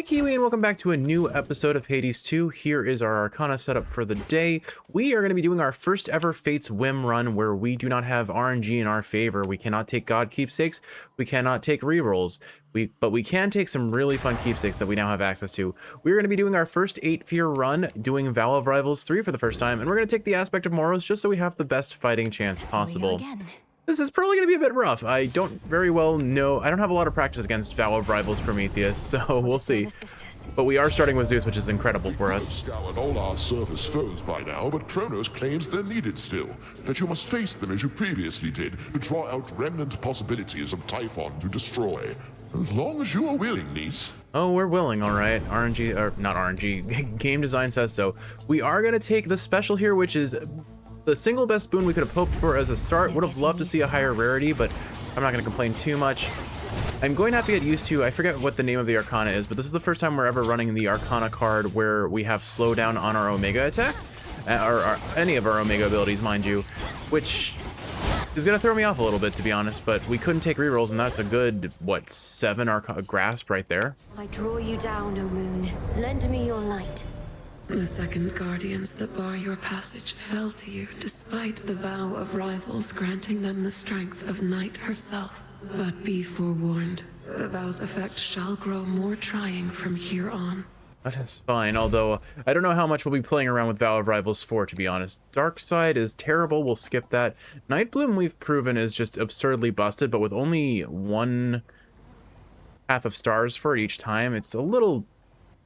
Hi Kiwi, and welcome back to a new episode of Hades 2. Here is our Arcana setup for the day. We are going to be doing our first ever Fate's Whim run where we do not have RNG in our favor. We cannot take God keepsakes, we cannot take rerolls, but we can take some really fun keepsakes that we now have access to. We're going to be doing our first 8-fear run, doing Vow of Rivals 3 for the first time, and we're going to take the aspect of Moros just so we have the best fighting chance possible. This is probably going to be a bit rough. I don't very well know. I don't have a lot of practice against Vow of Rivals Prometheus, so we'll see. But we are starting with Zeus, which is incredible for us. Scoured all our surface foes by now, but Kronos claims they're needed still. That you must face them as you previously did, to draw out remnant possibilities of Typhon to destroy. As long as you are willing, niece. Oh, we're willing, all right. RNG, or not RNG, game design says so. We are going to take the special here, which is the single best boon we could have hoped for as a start. Would have loved to see a higher rarity, but I'm not going to complain too much. I'm going to have to get used to, I forget what the name of the Arcana is, but this is the first time we're ever running the Arcana card where we have slowdown on our Omega attacks, or any of our Omega abilities, mind you, which is going to throw me off a little bit, to be honest, but we couldn't take rerolls, and that's a good, what, 7 grasp right there? I draw you down, O moon. Lend me your light. The second guardians that bar your passage fell to you despite the vow of rivals granting them the strength of night herself. But be forewarned, the vow's effect shall grow more trying from here on. That is fine, although I don't know how much we'll be playing around with Vow of Rivals 4, to be honest. Dark Side is terrible, we'll skip that. Nightbloom we've proven is just absurdly busted, but with only one Path of Stars for it each time, it's a little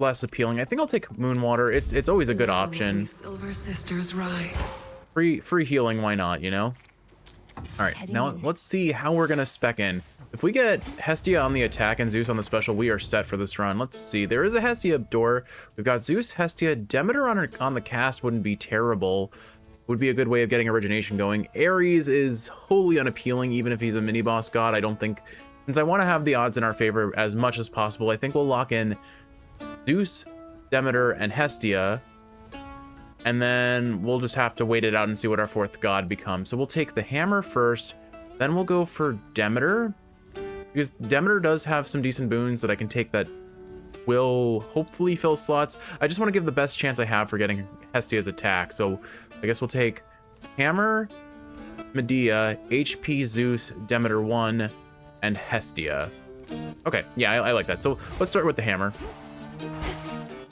less appealing. I think I'll take Moonwater. It's always a good option. Silver Sisters ride. Free healing, why not, you know? All right, now let's see how we're gonna spec in. If we get Hestia on the attack and Zeus on the special, we are set for this run. Let's see. There is a Hestia door. We've got Zeus, Hestia, Demeter on the cast wouldn't be terrible. Would be a good way of getting origination going. Ares is wholly unappealing, even if he's a mini boss god. I don't think, since I want to have the odds in our favor as much as possible, I think we'll lock in Zeus, Demeter, and Hestia, and then we'll just have to wait it out and see what our fourth god becomes. So we'll take the hammer first, then we'll go for Demeter, because Demeter does have some decent boons that I can take that will hopefully fill slots. I just want to give the best chance I have for getting Hestia's attack, so I guess we'll take hammer, Medea, HP Zeus, Demeter 1, and Hestia. Okay, yeah, I like that. So let's start with the hammer.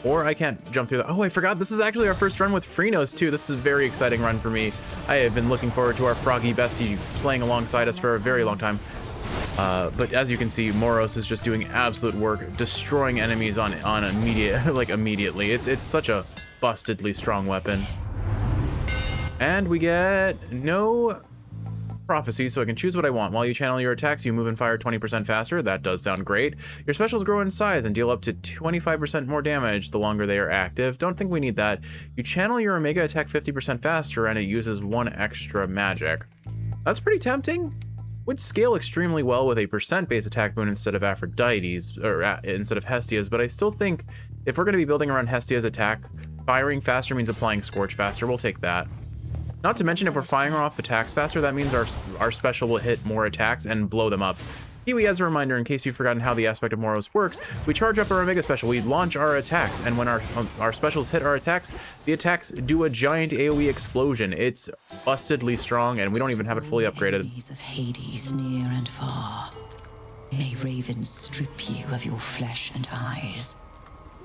Or I can't jump through that. Oh, I forgot. This is actually our first run with Phrenos, too. This is a very exciting run for me. I have been looking forward to our froggy bestie playing alongside us for a very long time. But as you can see, Moros is just doing absolute work, destroying enemies on immediately. It's such a bustedly strong weapon. And we get no prophecy, so I can choose what I want. While you channel your attacks, you move and fire 20% faster. That does sound great. Your specials grow in size and deal up to 25% more damage the longer they are active. Don't think we need that. You channel your Omega attack 50% faster and it uses 1 extra magic. That's pretty tempting. Would scale extremely well with a percent base attack boon instead of Aphrodite's, or instead of Hestia's, but I still think if we're going to be building around Hestia's attack, firing faster means applying Scorch faster. We'll take that. Not to mention, if we're firing off attacks faster, that means our special will hit more attacks and blow them up. Kiwi, as a reminder, in case you've forgotten how the aspect of Moros works, we charge up our Omega special, we launch our attacks, and when our specials hit our attacks, the attacks do a giant AoE explosion. It's bustedly strong, and we don't even have it fully upgraded. Enemies of Hades near and far. May ravens strip you of your flesh and eyes.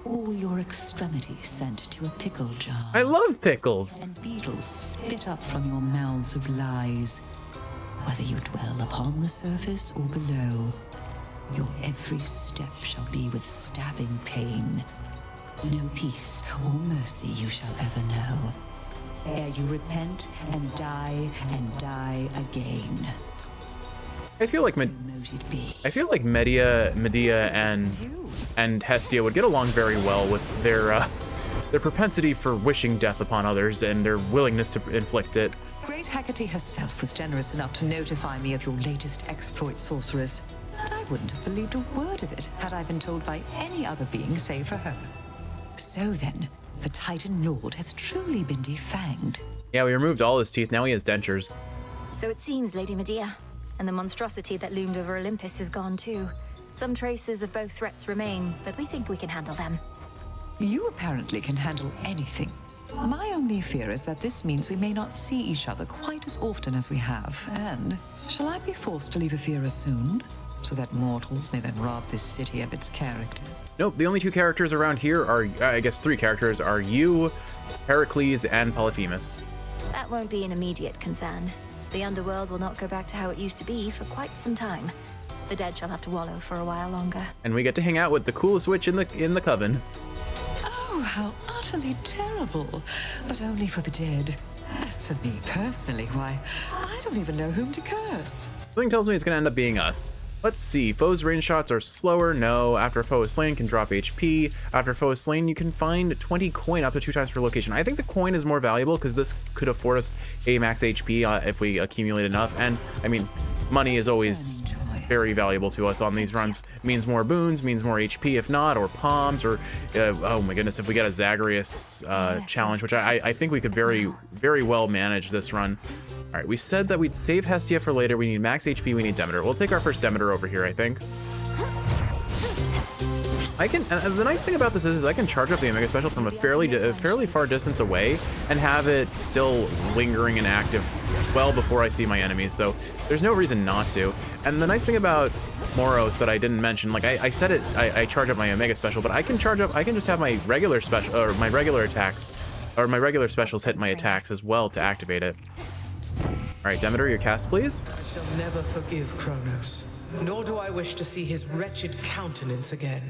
All your extremities sent to a pickle jar. I love pickles! And beetles spit up from your mouths of lies. Whether you dwell upon the surface or below, your every step shall be with stabbing pain. No peace or mercy you shall ever know, ere you repent and die again. I feel like Medea and Hestia would get along very well with their propensity for wishing death upon others and their willingness to inflict it. Great Hecate herself was generous enough to notify me of your latest exploit, sorceress. And I wouldn't have believed a word of it had I been told by any other being save for her. So then, the Titan Lord has truly been defanged. Yeah, we removed all his teeth, now he has dentures. So it seems, Lady Medea, and the monstrosity that loomed over Olympus is gone too. Some traces of both threats remain, but we think we can handle them. You apparently can handle anything. My only fear is that this means we may not see each other quite as often as we have. And shall I be forced to leave Ephira soon, so that mortals may then rob this city of its character? Nope, the only two characters around here are, I guess 3 characters, are you, Heracles, and Polyphemus. That won't be an immediate concern. The underworld will not go back to how it used to be for quite some time. The dead shall have to wallow for a while longer. And we get to hang out with the coolest witch in the coven. Oh, how utterly terrible. But only for the dead. As for me personally, why, I don't even know whom to curse. Something tells me it's gonna end up being us. Let's see, foes' range shots are slower, no. After a foe is slain, can drop HP. After a foe is slain, you can find 20 coin up to 2 times per location. I think the coin is more valuable because this could afford us a max HP if we accumulate enough. And I mean, money is always very valuable to us on these runs. It means more boons, means more HP if not, or palms, or oh my goodness, if we get a Zagreus challenge, which I think we could very well manage this run. All right, we said that we'd save Hestia for later. We need max HP, we need Demeter. We'll take our first Demeter over here, I think. I can, the nice thing about this is I can charge up the Omega Special from a fairly far distance away and have it still lingering and active well before I see my enemies, so there's no reason not to. And the nice thing about Moros that I didn't mention, like I said it, I charge up my Omega Special, but I can just have my regular special, or my regular attacks, or my regular specials hit my attacks as well to activate it. All right, Demeter, your cast, please. I shall never forgive Kronos, nor do I wish to see his wretched countenance again.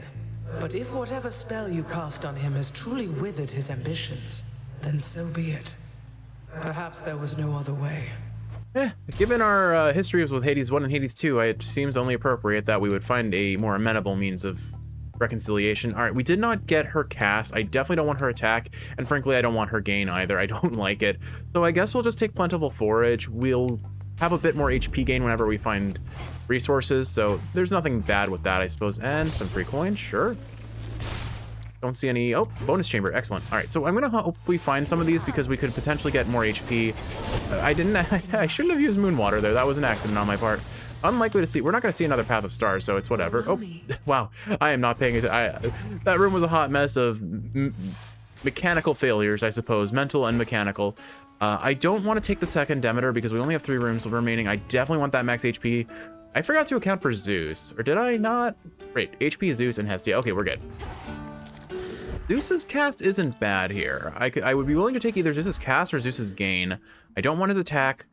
But if whatever spell you cast on him has truly withered his ambitions, then so be it. Perhaps there was no other way. Given our histories with Hades 1 and Hades 2, it seems only appropriate that we would find a more amenable means of reconciliation. All right, we did not get her cast. I definitely don't want her attack, and frankly, I don't want her gain either. I don't like it. So I guess we'll just take Plentiful Forage. We'll have a bit more HP gain whenever we find resources, so there's nothing bad with that, I suppose. And some free coins, sure. Don't see any. Oh, bonus chamber, excellent. All right, so I'm gonna hope we find some of these because we could potentially get more HP. I shouldn't have used Moonwater there. That was an accident on my part. Unlikely to see. We're not gonna see another Path of Stars, so it's whatever. Oh, wow. I am not paying attention. That room was a hot mess of mechanical failures, I suppose, mental and mechanical. I don't want to take the second Demeter because we only have 3 rooms remaining. I definitely want that max HP. I forgot to account for Zeus, or did I not? Great, HP, Zeus, and Hestia. Okay, we're good. Zeus's cast isn't bad here. I would be willing to take either Zeus's cast or Zeus's gain. I don't want his attack.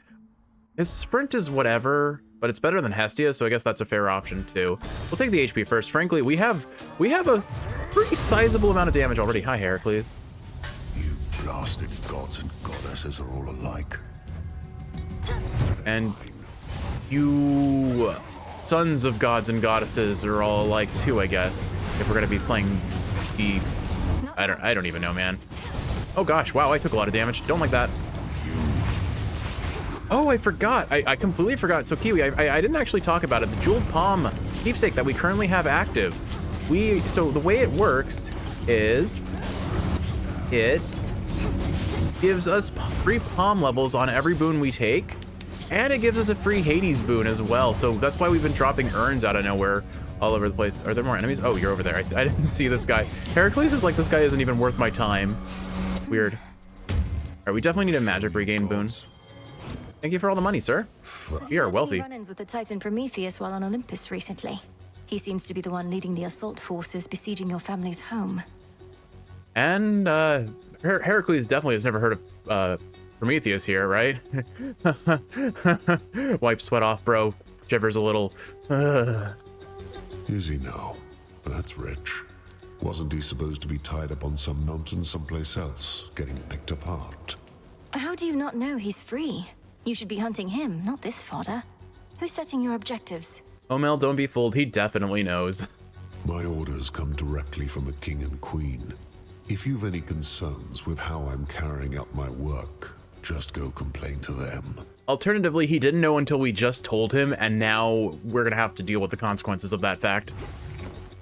His sprint is whatever, but it's better than Hestia, so I guess that's a fair option too. We'll take the HP first. Frankly, we have a pretty sizable amount of damage already. Hi, Heracles. You blasted gods and goddesses are all alike. And you sons of gods and goddesses are all alike too, I guess. If we're gonna be playing the... I don't even know, man. Oh gosh, wow, I took a lot of damage. Don't like that. Oh, I forgot. I completely forgot. So Kiwi, I didn't actually talk about it. The Jeweled Palm keepsake that we currently have active. So the way it works is it gives us free palm levels on every boon we take, and it gives us a free Hades boon as well. So that's why we've been dropping urns out of nowhere all over the place. Are there more enemies? Oh, you're over there. I didn't see this guy. Heracles is like, this guy isn't even worth my time. Weird. All right, we definitely need a magic regain boon. Thank you for all the money, sir. We are wealthy. Run-ins with the Titan Prometheus while on Olympus recently. He seems to be the one leading the assault forces besieging your family's home. And Heracles definitely has never heard of Prometheus here, right? Wipe sweat off, bro. Shivers a little. Is he now? That's rich. Wasn't he supposed to be tied up on some mountain someplace else, getting picked apart? How do you not know he's free? You should be hunting him, not this fodder. Who's setting your objectives? Oh, Mel, don't be fooled. He definitely knows. My orders come directly from the king and queen. If you've any concerns with how I'm carrying out my work, just go complain to them. Alternatively, he didn't know until we just told him, and now we're gonna have to deal with the consequences of that fact.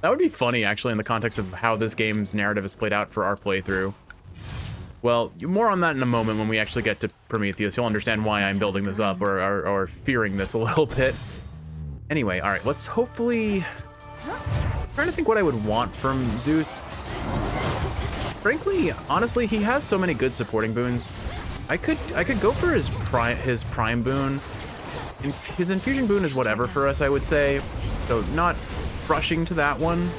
That would be funny, actually, in the context of how this game's narrative is played out for our playthrough. Well, more on that in a moment when we actually get to Prometheus. You'll understand why I'm building this up, or fearing this a little bit. Anyway, all right, let's hopefully I'm trying to think what I would want from Zeus. Frankly, honestly, he has so many good supporting boons. I could go for his prime boon. His infusion boon is whatever for us, I would say. So not rushing to that one.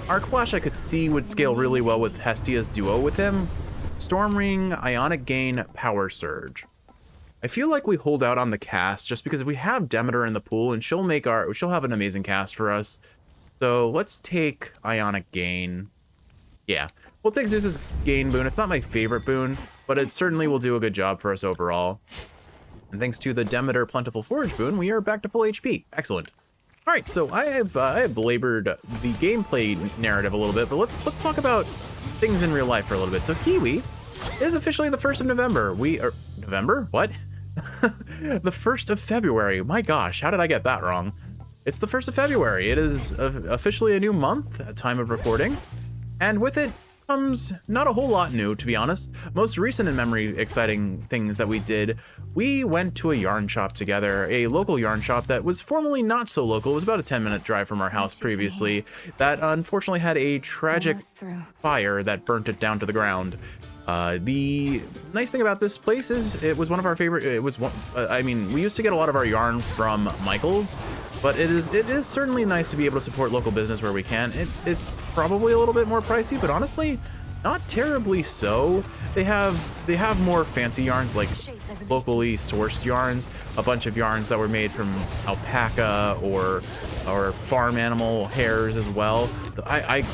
Arc Flash I could see would scale really well with Hestia's duo with him. Storm Ring, Ionic Gain, Power Surge. I feel like we hold out on the cast just because we have Demeter in the pool and she'll have an amazing cast for us. So let's take Ionic Gain. Yeah, we'll take Zeus's Gain boon. It's not my favorite boon, but it certainly will do a good job for us overall. And thanks to the Demeter Plentiful Forage boon, we are back to full HP. Excellent. All right, so I have belabored the gameplay narrative a little bit, but let's talk about things in real life for a little bit. So Kiwi is officially the 1st of November. November? What? The 1st of February. My gosh, how did I get that wrong? It's the 1st of February. It is officially a new month at time of recording. And with it comes not a whole lot new, to be honest. Most recent in memory exciting things that we did, we went to a yarn shop together, a local yarn shop that was formerly not so local. It was about a 10-minute drive from our house previously, that unfortunately had a tragic fire that burnt it down to the ground. The nice thing about this place is it was one of our favorite. I mean, we used to get a lot of our yarn from Michael's, but it is certainly nice to be able to support local business where we can. It's probably a little bit more pricey, but honestly, not terribly so. They have more fancy yarns, like locally sourced yarns, a bunch of yarns that were made from alpaca or farm animal hairs as well.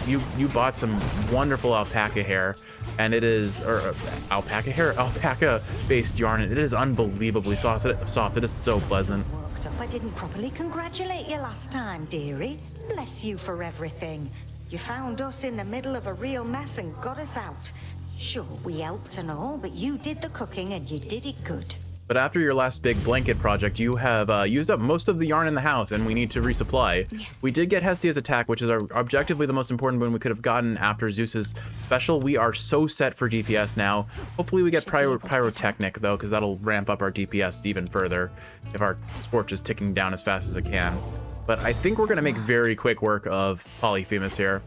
You bought some wonderful alpaca hair, and it is, or alpaca based yarn, and it is unbelievably soft. It is so pleasant. Worked up. I didn't properly congratulate you last time, dearie. Bless you for everything. You found us in the middle of a real mess and got us out. Sure, we helped and all, but you did the cooking and you did it good. But after your last big blanket project, you have used up most of the yarn in the house, and we need to resupply. Yes. We did get Hestia's attack, which is objectively the most important boon we could have gotten after Zeus's special. We are so set for DPS now. Hopefully we get Pyrotechnic, though, because that'll ramp up our DPS even further if our Scorch is ticking down as fast as it can. But I think we're going to make very quick work of Polyphemus here.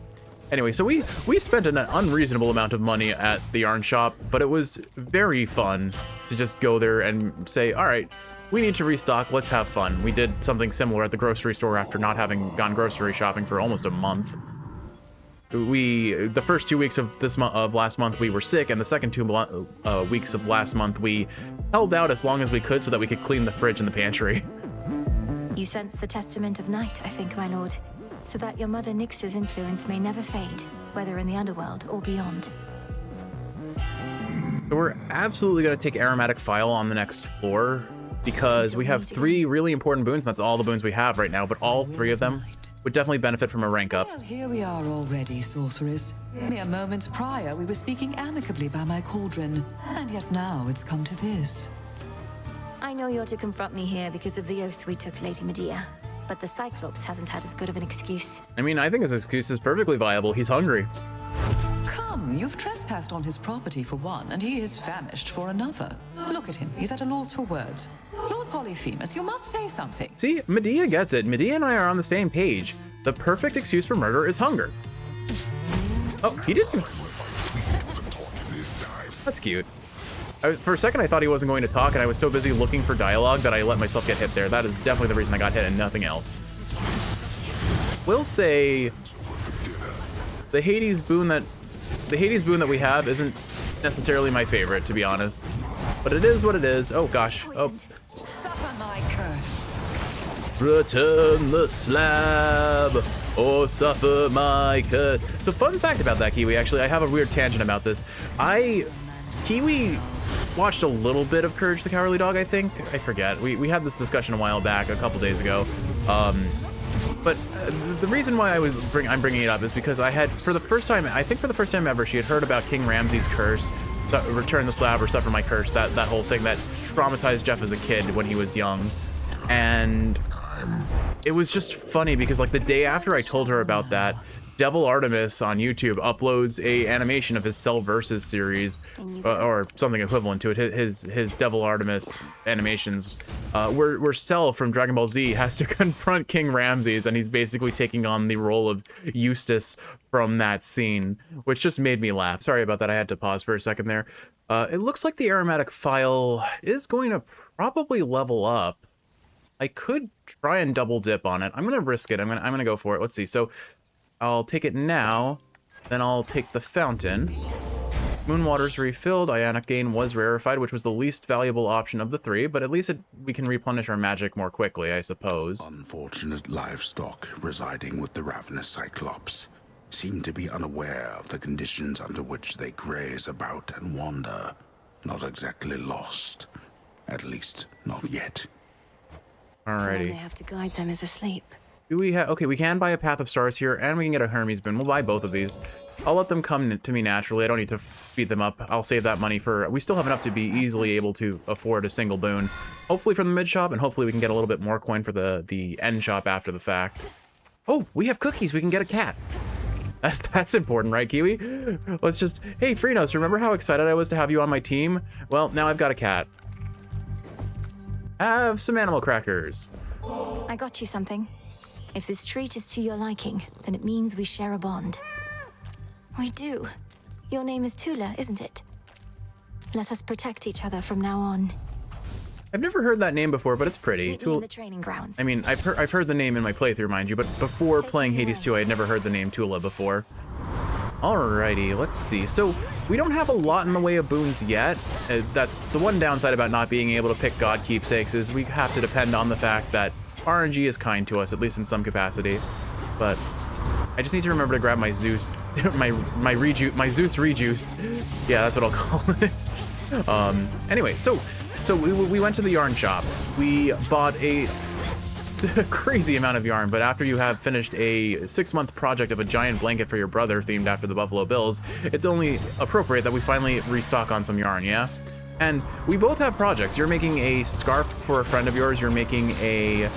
Anyway, so we spent an unreasonable amount of money at the yarn shop, but it was very fun to just go there and say, all right, we need to restock, let's have fun. We did something similar at the grocery store after not having gone grocery shopping for almost a month. The first 2 weeks of last month we were sick, and the second 2 weeks of last month we held out as long as we could so that we could clean the fridge and the pantry. You sense the testament of night, I think, my lord. So that your mother Nyx's influence may never fade, whether in the underworld or beyond. So we're absolutely going to take Aromatic File on the next floor, because we have 3 really important boons. That's all the boons we have right now, but all 3 of them would definitely benefit from a rank up. Well, here we are already, sorceress. Mere moments prior, we were speaking amicably by my cauldron, and yet now it's come to this. I know you're to confront me here because of the oath we took, Lady Medea. But the Cyclops hasn't had as good of an excuse. I mean, I think his excuse is perfectly viable. He's hungry. Come, you've trespassed on his property for one, and he is famished for another. Look at him, he's at a loss for words. Lord Polyphemus, you must say something. See, Medea gets it. Medea and I are on the same page. The perfect excuse for murder is hunger. Oh, he didn't. That's cute. For a second, I thought he wasn't going to talk, and I was so busy looking for dialogue that I let myself get hit there. That is definitely the reason I got hit and nothing else. We'll say the Hades boon that we have isn't necessarily my favorite, to be honest. But it is what it is. Oh gosh. Oh. Suffer my curse. Return the slab or suffer my curse. So fun fact about that, Kiwi, actually, I have a weird tangent about this. Kiwi watched a little bit of Courage the Cowardly Dog, I think. I forget. We had this discussion a while back, a couple days ago. But the reason why I'm bringing it up is because I had, for the first time ever, she had heard about King Ramses' curse, Return the Slab or Suffer My Curse, that whole thing that traumatized Jeff as a kid when he was young. And it was just funny because like the day after I told her about that, Devil Artemis on YouTube uploads a animation of his Cell Versus series, or something equivalent to it. His Devil Artemis animations, where Cell from Dragon Ball Z has to confront King Ramses, and he's basically taking on the role of Eustace from that scene, which just made me laugh. Sorry about that. I had to pause for a second there. It looks like the aromatic file is going to probably level up. I could try and double dip on it. I'm gonna risk it. I'm gonna go for it. Let's see. So I'll take it now, then I'll take the fountain. Moonwater's refilled. Ionic Gain was rarefied, which was the least valuable option of the three, but at least we can replenish our magic more quickly, I suppose. Unfortunate livestock residing with the ravenous Cyclops seem to be unaware of the conditions under which they graze about and wander. Not exactly lost. At least, not yet. Alrighty. The one they have to guide them is asleep. Do we have... Okay, we can buy a Path of Stars here, and we can get a Hermes Boon. We'll buy both of these. I'll let them come to me naturally. I don't need to speed them up. I'll save that money for... We still have enough to be easily able to afford a single boon. Hopefully from the mid shop, and hopefully we can get a little bit more coin for the end shop after the fact. Oh, we have cookies. We can get a cat. That's important, right, Kiwi? Let's just... Hey, Freenos, remember how excited I was to have you on my team? Well, now I've got a cat. Have some animal crackers. I got you something. If this treat is to your liking, then it means we share a bond. We do. Your name is Tula, isn't it? Let us protect each other from now on. I've never heard that name before, but it's pretty. Meet me in the training grounds. I mean, I've heard the name in my playthrough, mind you, but before playing Hades 2, I had never heard the name Tula before. Alrighty, let's see. So we don't have a lot in the way of boons yet. That's the one downside about not being able to pick God keepsakes, is we have to depend on the fact that RNG is kind to us, at least in some capacity. But I just need to remember to grab my Zeus, my Zeus rejuice. Yeah, that's what I'll call it. Anyway, so we went to the yarn shop. We bought a crazy amount of yarn, but after you have finished a 6-month project of a giant blanket for your brother themed after the Buffalo Bills, it's only appropriate that we finally restock on some yarn, yeah? And we both have projects. You're making a scarf for a friend of yours, you're making a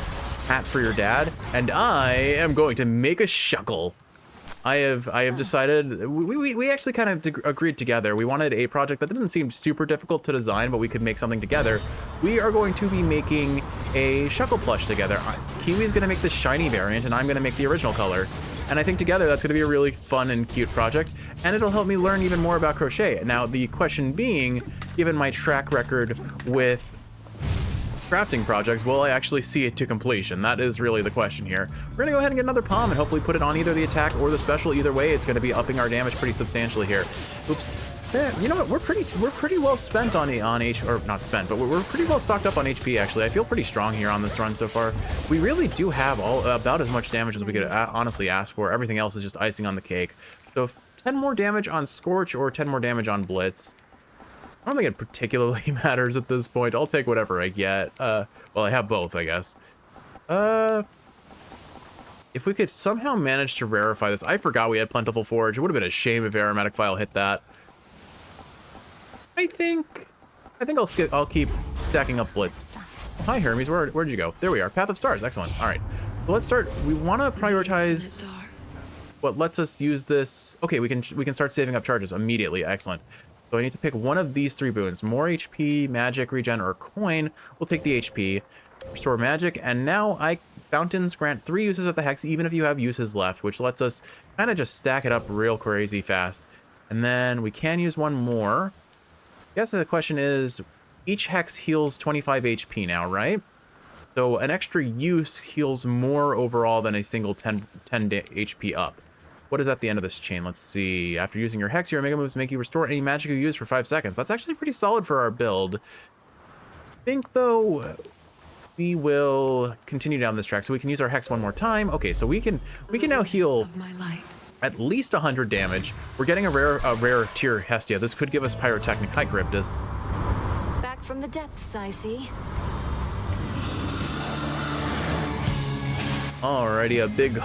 hat for your dad, and I am going to make a shuckle. I have decided, we actually kind of agreed together. We wanted a project that didn't seem super difficult to design, but we could make something together. We are going to be making a shuckle plush together. Kiwi's gonna make the shiny variant, and I'm gonna make the original color. And I think together that's gonna be a really fun and cute project, and it'll help me learn even more about crochet. Now, the question being, given my track record with crafting projects, will I actually see it to completion? That is really the question here. We're gonna go ahead and get another palm and hopefully put it on either the attack or the special. Either way, it's gonna be upping our damage pretty substantially here. Oops. Yeah, you know what? We're pretty well spent on HP, or not spent, but we're pretty well stocked up on HP. Actually, I feel pretty strong here on this run so far. We really do have about as much damage as we could honestly ask for. Everything else is just icing on the cake. So if 10 more damage on Scorch or 10 more damage on Blitz, I don't think it particularly matters at this point. I'll take whatever I get. Well, I have both, I guess. If we could somehow manage to rarefy this. I forgot we had Plentiful Forage. It would have been a shame if Aromatic File hit that. I think I'll keep stacking up Blitz. Hi, Hermes. Where'd you go? There we are. Path of Stars. Excellent. All right. So let's start. We want to prioritize what lets us use this. Okay, we can start saving up charges immediately. Excellent. So I need to pick one of these 3 boons. More HP, magic, regen, or coin. We'll take the HP. Restore magic. And now fountains grant 3 uses of the hex, even if you have uses left, which lets us kind of just stack it up real crazy fast. And then we can use one more. I guess the question is, each hex heals 25 HP now, right? So an extra use heals more overall than a single 10 HP up. What is at the end of this chain? Let's see. After using your hex, your Omega moves make you restore any magic you use for 5 seconds. That's actually pretty solid for our build. I think, though, we will continue down this track so we can use our hex one more time. Okay, so we can now heal at least 100 damage. We're getting a rare tier Hestia. This could give us Pyrotechnic. Hi, Charybdis. Back from the depths, I see. Alrighty, a big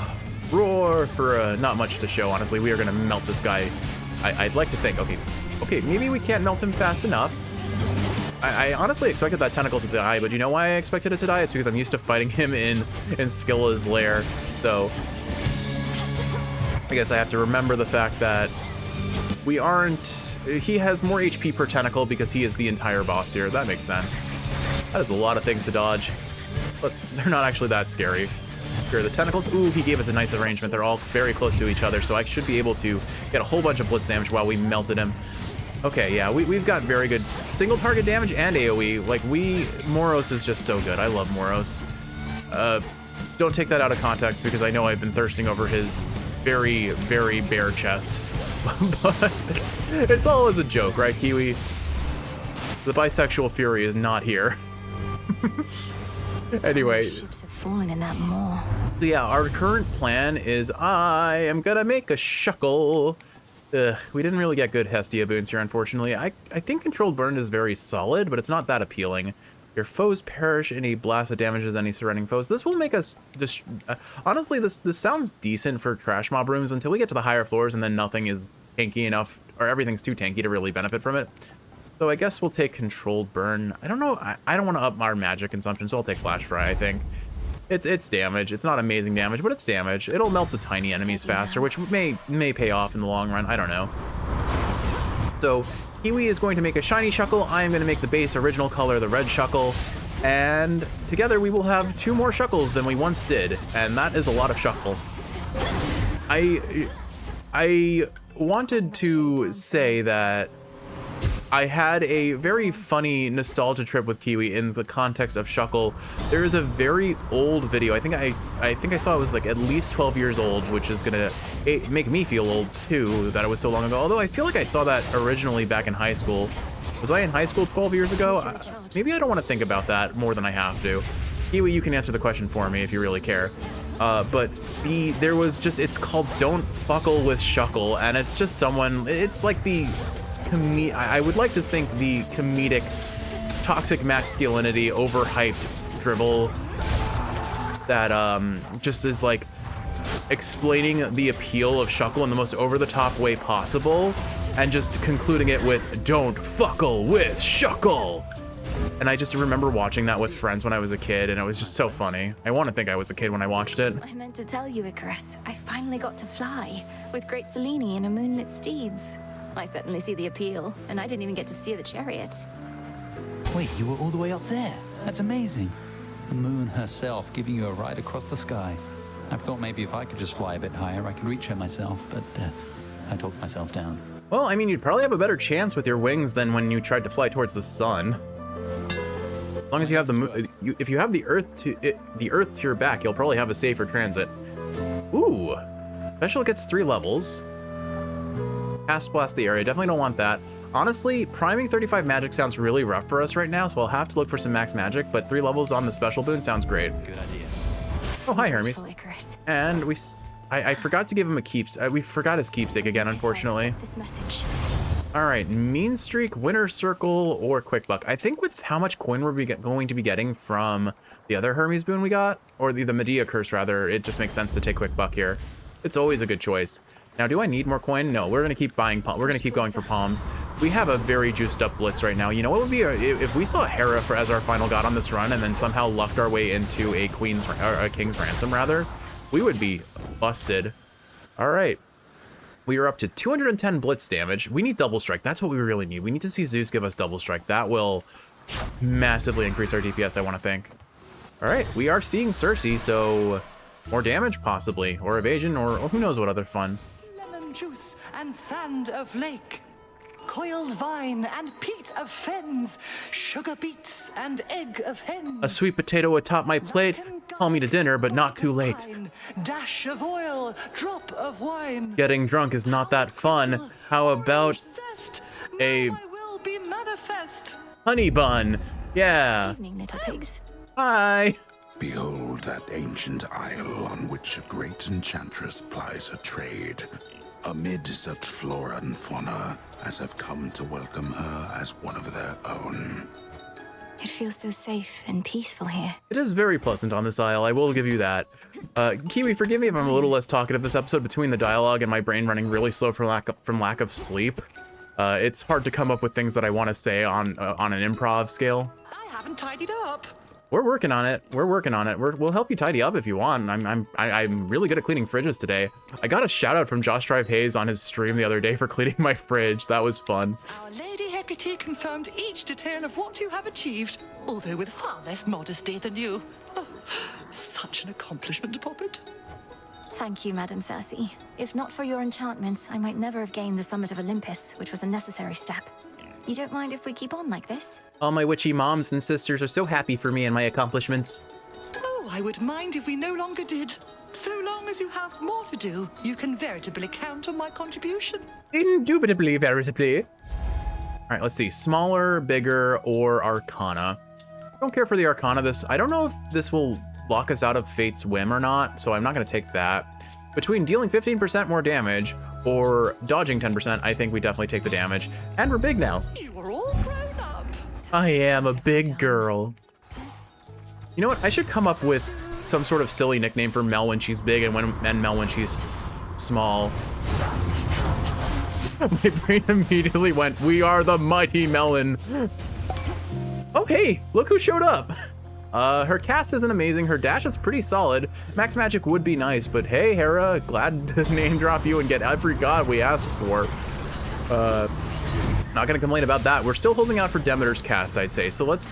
roar for not much to show, honestly. We are gonna melt this guy. I'd like to think, okay, maybe we can't melt him fast enough. I honestly expected that tentacle to die, but you know why I expected it to die? It's because I'm used to fighting him in Scylla's lair. So I guess I have to remember the fact that we aren't... He has more HP per tentacle because he is the entire boss here. That makes sense. That is a lot of things to dodge, but they're not actually that scary. Here are the tentacles. Ooh, he gave us a nice arrangement. They're all very close to each other, so I should be able to get a whole bunch of blitz damage while we melted him. Okay, yeah, we've got very good single target damage and AoE. Like, Moros is just so good. I love Moros. Don't take that out of context because I know I've been thirsting over his very, very bare chest. But it's all as a joke, right, Kiwi? The bisexual fury is not here. Anyway. Ships have fallen in that maw. Yeah, our current plan is I am gonna make a shuckle. We didn't really get good Hestia boons here, unfortunately. I think Controlled Burn is very solid, but it's not that appealing. Your foes perish in a blast that damages any surrounding foes. This will make us... honestly, this sounds decent for trash mob rooms until we get to the higher floors and then nothing is tanky enough, or everything's too tanky to really benefit from it. So I guess we'll take Controlled Burn. I don't know. I don't want to up our magic consumption, so I'll take Flash Fry, I think. It's damage. It's not amazing damage, but it's damage. It'll melt the tiny enemies faster, which may pay off in the long run. I don't know. So Kiwi is going to make a shiny Shuckle. I am going to make the base original color, the red Shuckle. And together we will have 2 more Shuckles than we once did. And that is a lot of Shuckle. I wanted to say that I had a very funny nostalgia trip with Kiwi in the context of Shuckle. There is a very old video. I think I saw it was like at least 12 years old, which is gonna make me feel old too, that it was so long ago. Although I feel like I saw that originally back in high school. Was I in high school 12 years ago? Maybe I don't want to think about that more than I have to. Kiwi, you can answer the question for me if you really care. But there was just, it's called Don't Fuckle with Shuckle, and it's just someone, it's like the I would like to think the comedic, toxic masculinity, overhyped dribble that just is like explaining the appeal of Shuckle in the most over-the-top way possible, and just concluding it with "Don't fuckle with Shuckle." And I just remember watching that with friends when I was a kid, and it was just so funny. I want to think I was a kid when I watched it. I meant to tell you, Icarus, I finally got to fly with Great Selene and a moonlit steeds. I certainly see the appeal, and I didn't even get to steer the chariot. Wait, you were all the way up there? That's amazing. The moon herself giving you a ride across the sky. I've thought maybe if I could just fly a bit higher, I could reach her myself, but I talked myself down. Well, I mean, you'd probably have a better chance with your wings than when you tried to fly towards the sun. As long as you have the moon, if you have the Earth to your back, you'll probably have a safer transit. Ooh, special gets 3 levels. Cast Blast the area, definitely don't want that. Honestly, priming 35 magic sounds really rough for us right now, so I'll have to look for some max magic, but 3 levels on the special boon sounds great. Good idea. Oh, hi, Hermes. And I forgot to give him a we forgot his keepsake again, unfortunately. This message. All right, Mean Streak, Winner Circle, or Quick Buck. I think with how much coin we're going to be getting from the other Hermes boon we got, or the Medea curse rather, it just makes sense to take Quick Buck here. It's always a good choice. Now, do I need more coin? No, we're gonna keep buying. We're gonna keep going for palms. We have a very juiced up blitz right now. You know what would be if we saw Hera as our final god on this run, and then somehow lucked our way into a king's ransom rather? We would be busted. All right, we are up to 210 blitz damage. We need double strike. That's what we really need. We need to see Zeus give us double strike. That will massively increase our DPS, I want to think. All right, we are seeing Cersei, so more damage possibly, or evasion, or who knows what other fun. Juice and sand of lake, coiled vine and peat of fens, sugar beets and egg of hens. A sweet potato atop my plate, call me to dinner, but not too late. Dash of oil, drop of wine. Getting drunk is not that fun. How about a honey bun? Yeah. Evening, little pigs. Hi. Behold that ancient isle on which a great enchantress plies her trade. Amid such flora and fauna as have come to welcome her as one of their own. It feels so safe and peaceful here. It is very pleasant on this isle, I will give you that. Kiwi, forgive me if I'm a little less talkative this episode between the dialogue and my brain running really slow from lack of sleep. It's hard to come up with things that I want to say on an improv scale. I haven't tidied up. We're working on it. We're working on it. We'll help you tidy up if you want. I'm really good at cleaning fridges today. I got a shout out from Josh Drive Hayes on his stream the other day for cleaning my fridge. That was fun. Our Lady Hecate confirmed each detail of what you have achieved, although with far less modesty than you. Oh, such an accomplishment, Poppet. Thank you, Madam Cersei. If not for your enchantments, I might never have gained the summit of Olympus, which was a necessary step. You don't mind if we keep on like this? All my witchy moms and sisters are so happy for me and my accomplishments. Oh, I would mind if we no longer did. So long as you have more to do, you can veritably count on my contribution. Indubitably, veritably. All right, let's see. Smaller, bigger, or Arcana. I don't care for the Arcana. I don't know if this will lock us out of Fate's Whim or not, so I'm not going to take that. Between dealing 15% more damage or dodging 10%, I think we definitely take the damage. And we're big now. You are all grown up. I am a big girl. You know what? I should come up with some sort of silly nickname for Mel when she's big and Mel when she's small. My brain immediately went, we are the mighty Melon. Oh, hey, look who showed up. Her cast isn't amazing. Her dash is pretty solid. Max magic would be nice, but hey, Hera, glad to name drop you and get every god we asked for. Not gonna complain about that. We're still holding out for Demeter's cast, I'd say. So let's,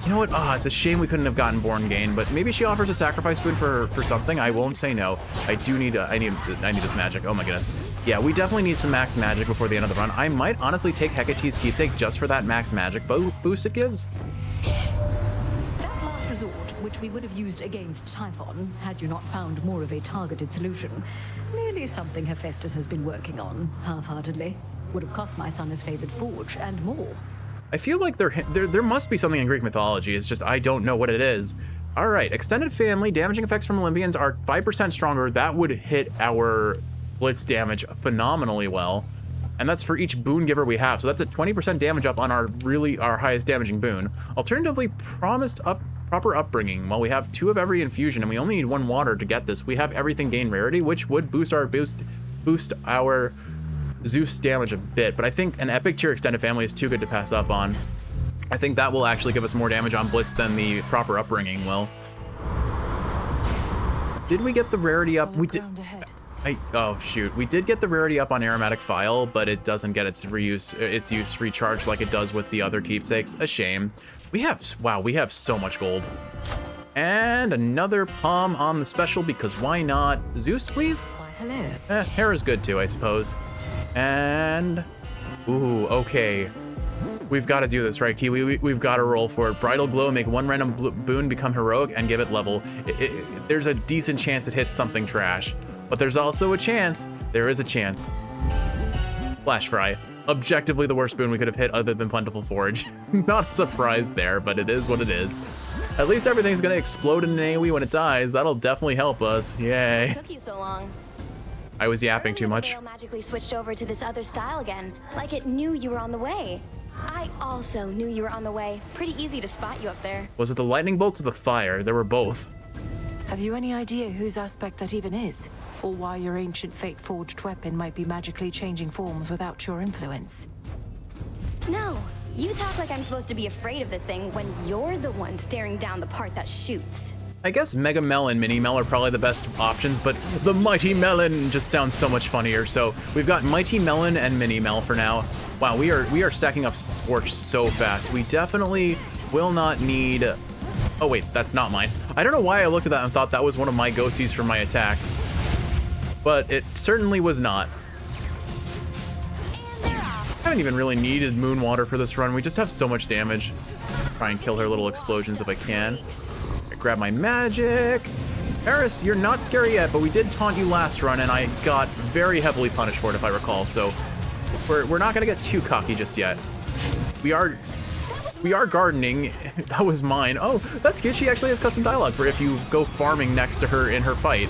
you know what? It's a shame we couldn't have gotten Born Gain, but maybe she offers a sacrifice boon for something. I won't say no. I do need I need this magic. Oh my goodness. Yeah, we definitely need some max magic before the end of the run. I might honestly take Hecate's Keepsake just for that max magic boost it gives. That last resort, which we would have used against Typhon, had you not found more of a targeted solution, merely something Hephaestus has been working on, half-heartedly. Would have cost my son his favorite forge and more. I feel like there must be something in Greek mythology. It's just I don't know what it is. All right, extended family, damaging effects from Olympians are 5% stronger. That would hit our blitz damage phenomenally well. And that's for each boon giver we have. So that's a 20% damage up on our highest damaging boon. Alternatively, promised proper upbringing. Well, we have 2 of every infusion and we only need 1 water to get this. We have everything gain rarity, which would boost our Zeus damage a bit, but I think an epic tier extended family is too good to pass up on. I think that will actually give us more damage on blitz than the proper upbringing will. Did we get the rarity up? We did. Oh shoot, we did get the rarity up on aromatic file, but it doesn't get its use recharged like it does with the other keepsakes. A shame. We have so much gold. And another palm on the special because why not? Zeus, please? Why, hello. Hera's good too, I suppose. And, ooh, okay. We've got to do this, right, Kiwi? We've got to roll for it. Bridal Glow, make 1 random boon become heroic and give it level. There's a decent chance it hits something trash, but there's also a chance. There is a chance. Flash Fry, objectively the worst boon we could have hit other than Plentiful Forage. Not a surprise there, but it is what it is. At least everything's gonna explode in an AoE when it dies. That'll definitely help us. Yay. Took you so long. I was yapping too much. The magically switched over to this other style again, like it knew you were on the way. I also knew you were on the way. Pretty easy to spot you up there. Was it the lightning bolts or the fire? There were both. Have you any idea whose aspect that even is? Or why your ancient fate-forged weapon might be magically changing forms without your influence? No, you talk like I'm supposed to be afraid of this thing when you're the one staring down the part that shoots. I guess Mega Mel and Mini Mel are probably the best options, but the Mighty Melon just sounds so much funnier. So we've got Mighty Melon and Mini Mel for now. Wow, we are stacking up Scorch so fast. We definitely will not need... Oh wait, that's not mine. I don't know why I looked at that and thought that was one of my ghosties from my attack, but it certainly was not. I haven't even really needed Moon Water for this run. We just have so much damage. Try and kill her little explosions if I can. Grab my magic. Eris, you're not scary yet, but we did taunt you last run, and I got very heavily punished for it, if I recall. So we're not gonna get too cocky just yet. We are gardening. That was mine. Oh, that's good. She actually has custom dialogue for if you go farming next to her in her fight.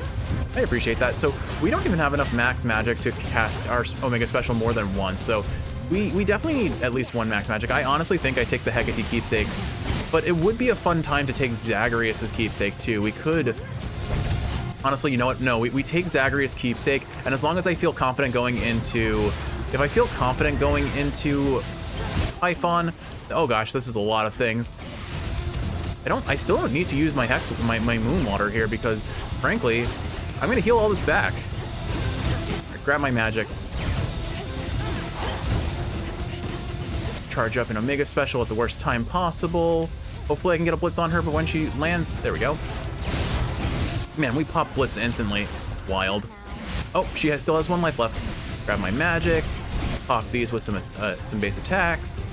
I appreciate that. So we don't even have enough max magic to cast our Omega Special more than once. So we definitely need at least 1 max magic. I honestly think I take the Hecate Keepsake. But it would be a fun time to take Zagreus' Keepsake too. We could, honestly, you know what? No, we take Zagreus' Keepsake, and as long as I feel confident going into, if I feel confident going into Typhon, oh gosh, this is a lot of things. I still don't need to use my my moon water here because, frankly, I'm gonna heal all this back. Right, grab my magic. Charge up an Omega Special at the worst time possible. Hopefully I can get a Blitz on her, but when she lands, there we go. Man, we pop Blitz instantly. Wild. Oh, she still has 1 life left. Grab my magic. Pop these with some base attacks.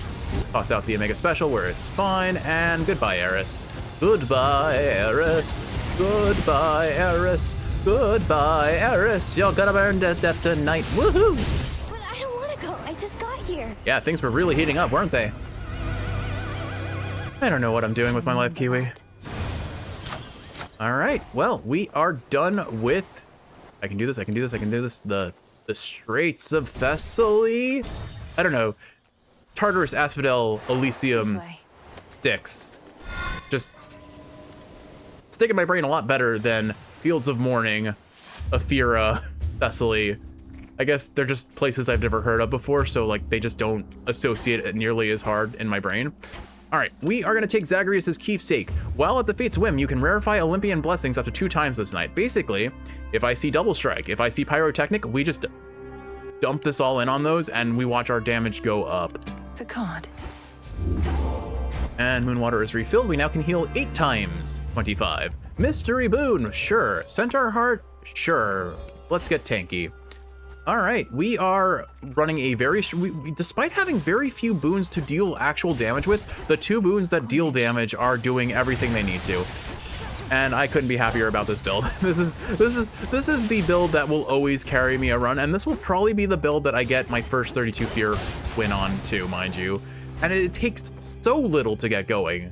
Toss out the Omega Special where it's fine, and goodbye, Eris. Goodbye, Eris. Goodbye, Eris. Goodbye, Eris. You're gonna burn to death tonight. Woohoo! But I don't want to go. I just got here. Yeah, things were really heating up, weren't they? I don't know what I'm doing with my life, Kiwi. All right, well, we are done with... I can do this, I can do this, I can do this. The Straits of Thessaly? I don't know. Tartarus, Asphodel, Elysium, Styx. Just stick in my brain a lot better than Fields of Mourning, Ethera, Thessaly. I guess they're just places I've never heard of before, so like they just don't associate it nearly as hard in my brain. All right, we are gonna take Zagreus' keepsake. While at the Fate's whim, you can rarefy Olympian blessings up to 2 times this night. Basically, if I see Double Strike, if I see Pyrotechnic, we just dump this all in on those and we watch our damage go up. The card. And Moonwater is refilled. We now can heal 8 times. 25. Mystery Boon, sure. Centaur Heart, sure. Let's get tanky. All right, we are running a very, despite having very few boons to deal actual damage with, the 2 boons that deal damage are doing everything they need to. And I couldn't be happier about this build. This is the build that will always carry me a run, and this will probably be the build that I get my first 32 Fear win on too, mind you. And it takes so little to get going.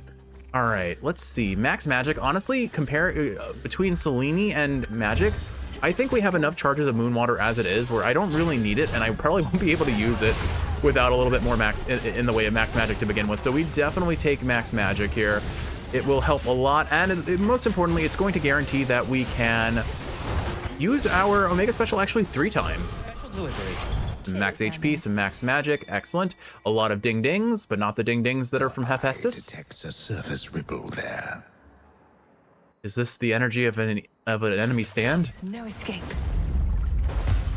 All right, let's see. Max Magic, honestly, between Selene and Magic, I think we have enough charges of Moonwater as it is, where I don't really need it, and I probably won't be able to use it without a little bit more max in the way of Max Magic to begin with. So we definitely take Max Magic here. It will help a lot, and most importantly, it's going to guarantee that we can use our Omega Special actually 3 times. Some max HP, some max magic, excellent. A lot of ding-dings, but not the ding-dings that are from Hephaestus. Detects a surface ripple there. Is this the energy of an enemy stand? No escape.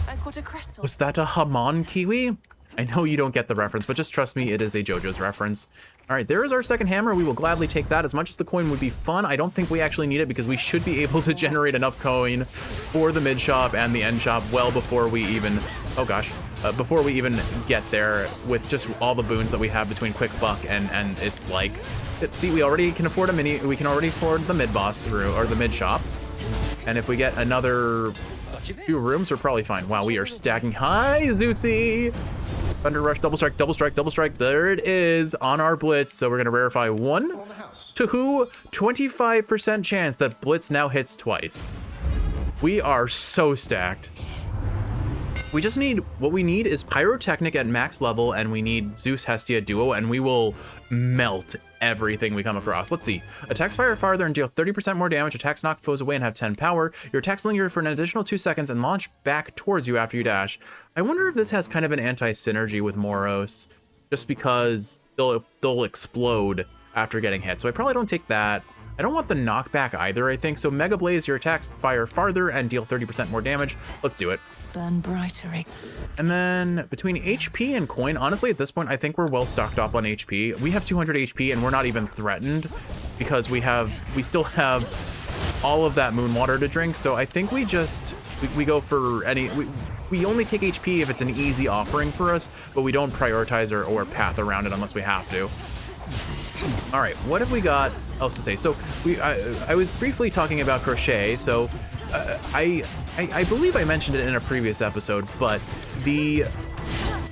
I've got a crystal. Was that a Haman, Kiwi? I know you don't get the reference, but just trust me, it is a JoJo's reference. All right, there is our second hammer. We will gladly take that. As much as the coin would be fun, I don't think we actually need it because we should be able to generate enough coin for the mid shop and the end shop well before we even, oh gosh, before we even get there with just all the boons that we have between Quick Buck and it's like, see, we already can afford we can already afford the mid boss room or the mid shop. And if we get another few rooms, we're probably fine. Wow, we are stacking high, Zeusy. Thunder Rush, double strike, double strike, double strike. There it is on our Blitz. So we're gonna rarefy 1, 2, 25% chance that Blitz now hits twice. We are so stacked. We just need, what we need is Pyrotechnic at max level, and we need Zeus Hestia duo, and we will melt everything we come across. Let's see. Attacks fire farther and deal 30% more damage. Attacks knock foes away and have 10 power. Your attacks linger for an additional 2 seconds and launch back towards you after you dash. I wonder if this has kind of an anti-synergy with Moros, just because they'll explode after getting hit. So I probably don't take that. I don't want the knockback either, I think. So Mega Blaze, your attacks fire farther and deal 30% more damage. Let's do it. Burn brighter. And then between HP and coin, honestly, at this point, I think we're well stocked up on HP. We have 200 HP and we're not even threatened because we still have all of that Moonwater to drink. So I think we go for we only take HP if it's an easy offering for us, but we don't prioritize or path around it unless we have to. All right, what have we got else to say? So I was briefly talking about crochet. So I believe I mentioned it in a previous episode, but the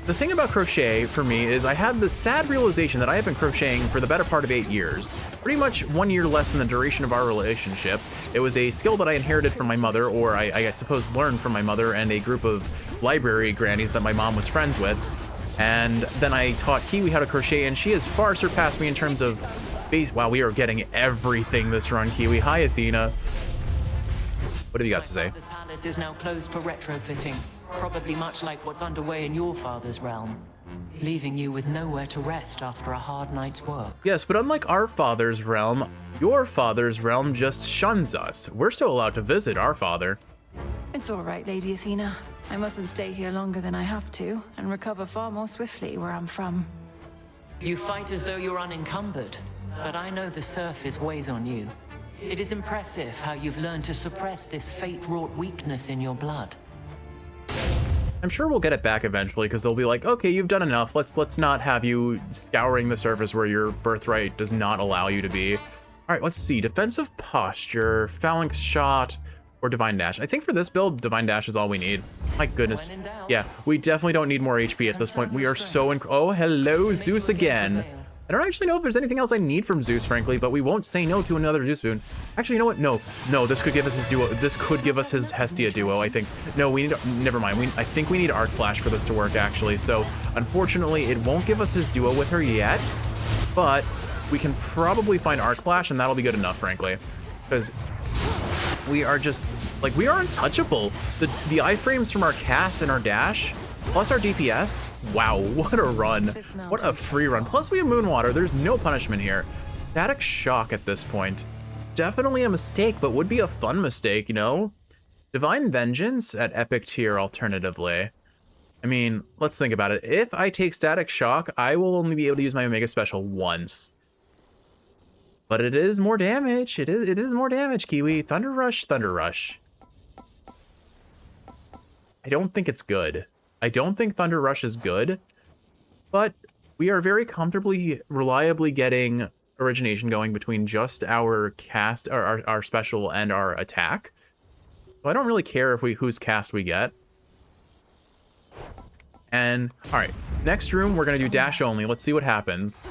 thing about crochet for me is I had the sad realization that I have been crocheting for the better part of 8 years, pretty much 1 year less than the duration of our relationship. It was a skill that I inherited from my mother, or I suppose learned from my mother and a group of library grannies that my mom was friends with. And then I taught Kiwi how to crochet, and she has far surpassed me in terms of base. Wow, we are getting everything this run, Kiwi. Hi, Athena. What have you got to say? This palace is now closed for retrofitting, probably much like what's underway in your father's realm. leaving you with nowhere to rest after a hard night's work. Yes, but unlike our father's realm, your father's realm just shuns us. We're still allowed to visit our father. It's all right, Lady Athena. I mustn't stay here longer than I have to, and recover far more swiftly where I'm from. You fight as though you're unencumbered, but I know the surface weighs on you. It is impressive how you've learned to suppress this fate-wrought weakness in your blood. I'm sure we'll get it back eventually, because they'll be like, okay, you've done enough. Let's not have you scouring the surface where your birthright does not allow you to be. All right, let's see. Defensive posture, phalanx shot, or divine dash. I think for this build, divine dash is all we need. My goodness. Yeah, we definitely don't need more HP at this point. We are so oh, hello, Zeus again. I don't actually know if there's anything else I need from Zeus, frankly, but we won't say no to another Zeus boon. Actually, you know what? No, this could give us his duo. This could give us his Hestia duo, I think. No, we need, never mind. I think we need Arc Flash for this to work, actually. So, unfortunately, it won't give us his duo with her yet, but we can probably find Arc Flash, and that'll be good enough, frankly. Because we are just, like, we are untouchable. The iframes from our cast and our dash, plus our DPS, wow, what a run. What a free run. Plus we have Moonwater, there's no punishment here. Static Shock at this point. Definitely a mistake, but would be a fun mistake, you know? Divine Vengeance at Epic tier alternatively. I mean, let's think about it. If I take Static Shock, I will only be able to use my Omega Special once. But it is more damage. It is more damage, Kiwi. Thunder Rush, Thunder Rush. I don't think it's good. I don't think Thunder Rush is good, but we are very comfortably, reliably getting origination going between just our cast, or our special and our attack. So I don't really care if whose cast we get. And all right, next room, we're gonna do dash only. Let's see what happens.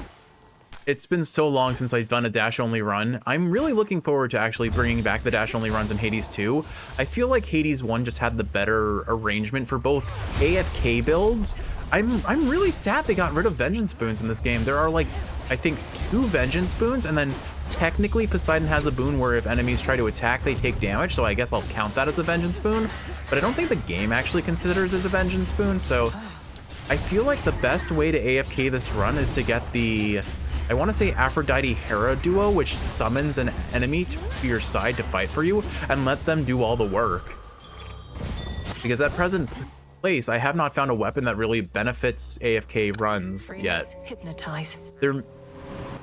It's been so long since I've done a dash only run. I'm really looking forward to actually bringing back the dash only runs in Hades 2. I feel like Hades 1 just had the better arrangement for both AFK builds. I'm really sad they got rid of Vengeance Boons in this game. There are like, I think 2 Vengeance Boons, and then technically Poseidon has a boon where if enemies try to attack, they take damage. So I guess I'll count that as a Vengeance Boon, but I don't think the game actually considers it a Vengeance Boon. So I feel like the best way to AFK this run is to get the, I want to say Aphrodite-Hera duo, which summons an enemy to your side to fight for you and let them do all the work. Because at present place, I have not found a weapon that really benefits AFK runs yet. Hypnotize.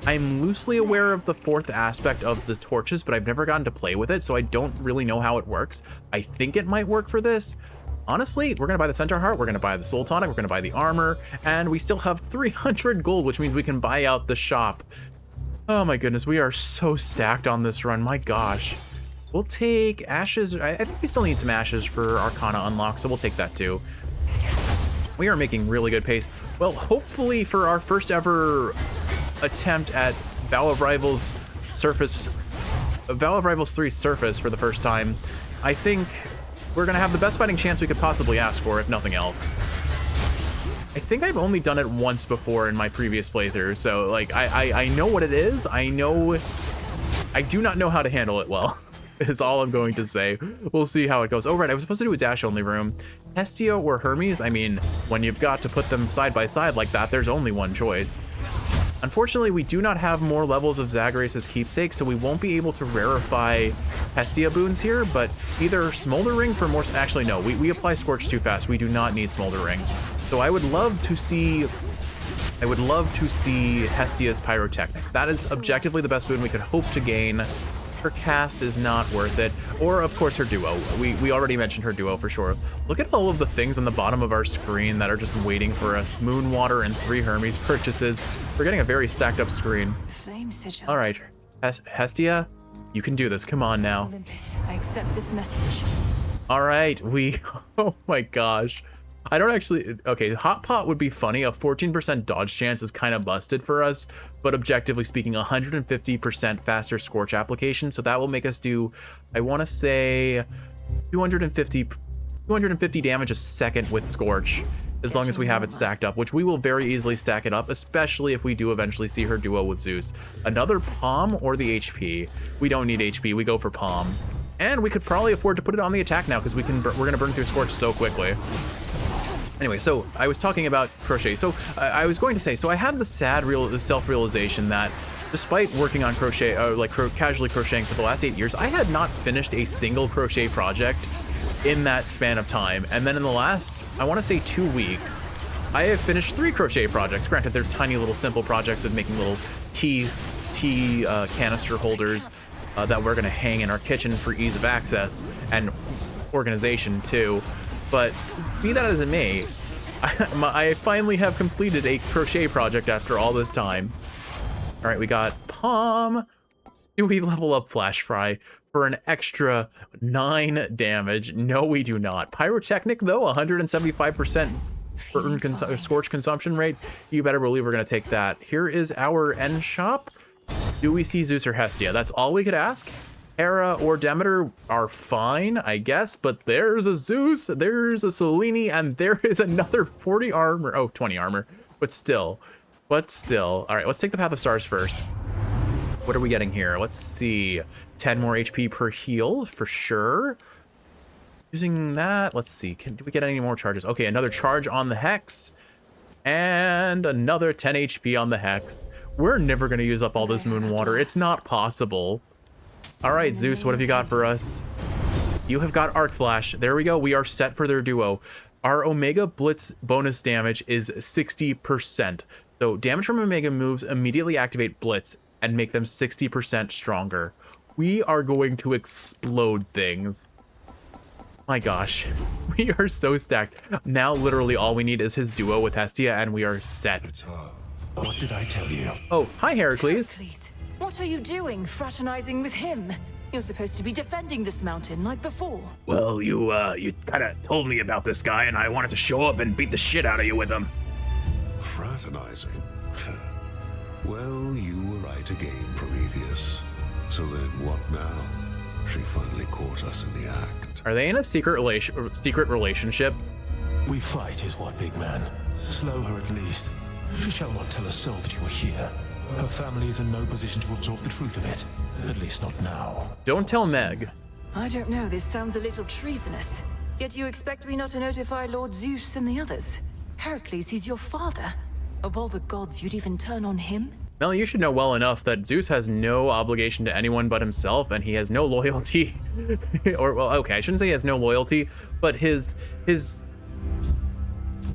I'm loosely aware of the 4th aspect of the torches, but I've never gotten to play with it, so I don't really know how it works. I think it might work for this. Honestly, we're gonna buy the Centaur Heart, we're gonna buy the Soul Tonic, we're gonna buy the armor, and we still have 300 gold, which means we can buy out the shop. Oh my goodness, we are so stacked on this run, my gosh. We'll take ashes. I think we still need some ashes for Arcana unlock, so we'll take that too. We are making really good pace. Well, hopefully for our first ever attempt at Vow of Rivals Surface, Vow of Rivals 3 Surface for the first time, I think we're gonna have the best fighting chance we could possibly ask for, if nothing else. I think I've only done it once before in my previous playthrough, so like I know what it is. I do not know how to handle it well. Is all I'm going to say. We'll see how it goes. Oh right, I was supposed to do a dash only room. Hestia or Hermes? I mean, when you've got to put them side by side like that, there's only one choice. Unfortunately, we do not have more levels of Zagreus' Keepsake, so we won't be able to rarefy Hestia boons here, but either Smoldering for more, actually no, we apply Scorch too fast. We do not need Smoldering. So I would love to see Hestia's Pyrotechnic. That is objectively the best boon we could hope to gain. Her cast is not worth it. Or of course her duo. We already mentioned her duo for sure. Look at all of the things on the bottom of our screen that are just waiting for us. Moonwater and 3 Hermes purchases. We're getting a very stacked up screen. Flame sigil. All right, Hestia, you can do this. Come on now. Olympus, I accept this message. All right, oh my gosh. I don't actually, okay, Hot Pot would be funny. A 14% dodge chance is kind of busted for us, but objectively speaking, 150% faster Scorch application. So that will make us do, I want to say 250 damage a second with Scorch, as long as we have it stacked up, which we will very easily stack it up, especially if we do eventually see her duo with Zeus. Another Palm or the HP? We don't need HP, we go for Palm. And we could probably afford to put it on the attack now because we're gonna burn through Scorch so quickly. Anyway, so I was talking about crochet. So I was going to say, so I had the sad self-realization that despite working on crochet, casually crocheting for the last 8 years, I had not finished a single crochet project in that span of time. And then in the last, I want to say 2 weeks, I have finished 3 crochet projects. Granted, they're tiny little simple projects of making little tea canister holders that we're gonna hang in our kitchen for ease of access and organization too. But be that as it may, I finally have completed a crochet project after all this time. All right, we got Palm. Do we level up Flash Fry for an extra 9 damage? No, we do not. Pyrotechnic though, 175% burn scorch consumption rate. You better believe we're gonna take that. Here is our end shop. Do we see Zeus or Hestia? That's all we could ask. Hera or Demeter are fine, I guess, but there's a Zeus, there's a Selene, and there is another 40 armor. Oh, 20 armor, but still. All right, let's take the Path of Stars first. What are we getting here? Let's see. 10 more HP per heal for sure. Using that, let's see. Do we get any more charges? Okay, another charge on the Hex. And another 10 HP on the Hex. We're never going to use up all this moon water. It's not possible. All right, Zeus, what have you got for us? You have got Arc Flash. There we go. We are set for their duo. Our Omega Blitz bonus damage is 60%. So damage from Omega moves immediately activate Blitz and make them 60% stronger. We are going to explode things. My gosh, we are so stacked. Now literally all we need is his duo with Hestia and we are set. It's her. What did I tell you? Oh, hi Heracles. Heracles, what are you doing fraternizing with him? You're supposed to be defending this mountain like before. Well, you kind of told me about this guy and I wanted to show up and beat the shit out of you with him. Fraternizing? Well, you were right again, Prometheus. So then what now? She finally caught us in the act. Are they in a secret relationship? We fight is what, big man. Slow her at least. She shall not tell a soul that you are here. Her family is in no position to absorb the truth of it. At least not now. Don't tell Meg. I don't know, this sounds a little treasonous. Yet you expect me not to notify Lord Zeus and the others? Heracles, he's your father. Of all the gods, you'd even turn on him? Mel, you should know well enough that Zeus has no obligation to anyone but himself, and he has no loyalty. Or, well, okay, I shouldn't say he has no loyalty, but his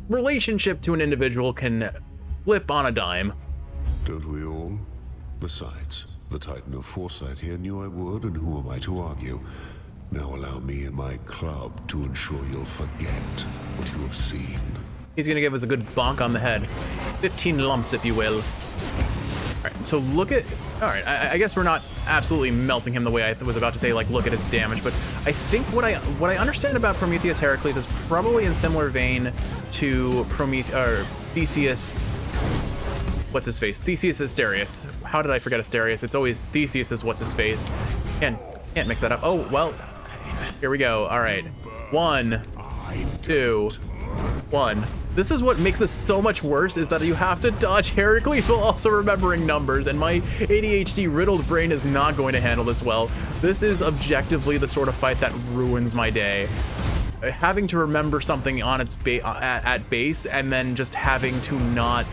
relationship to an individual can flip on a dime. Don't we all? Besides, the Titan of Foresight here knew I would, and who am I to argue? Now allow me and my club to ensure you'll forget what you have seen. He's gonna give us a good bonk on the head. 15 lumps, if you will. All right, so look at, all right, I guess we're not absolutely melting him the way I was about to say, like, look at his damage, but I think what I understand about Prometheus Heracles is probably in similar vein to Theseus, what's his face? Theseus Asterius. How did I forget Asterius? It's always Theseus is what's his face. Can't mix that up. Oh, well, here we go. All right, 1, 2, 1. This is what makes this so much worse, is that you have to dodge Heracles while also remembering numbers, and my ADHD riddled brain is not going to handle this well. This is objectively the sort of fight that ruins my day. Having to remember something on its at base, and then just having to not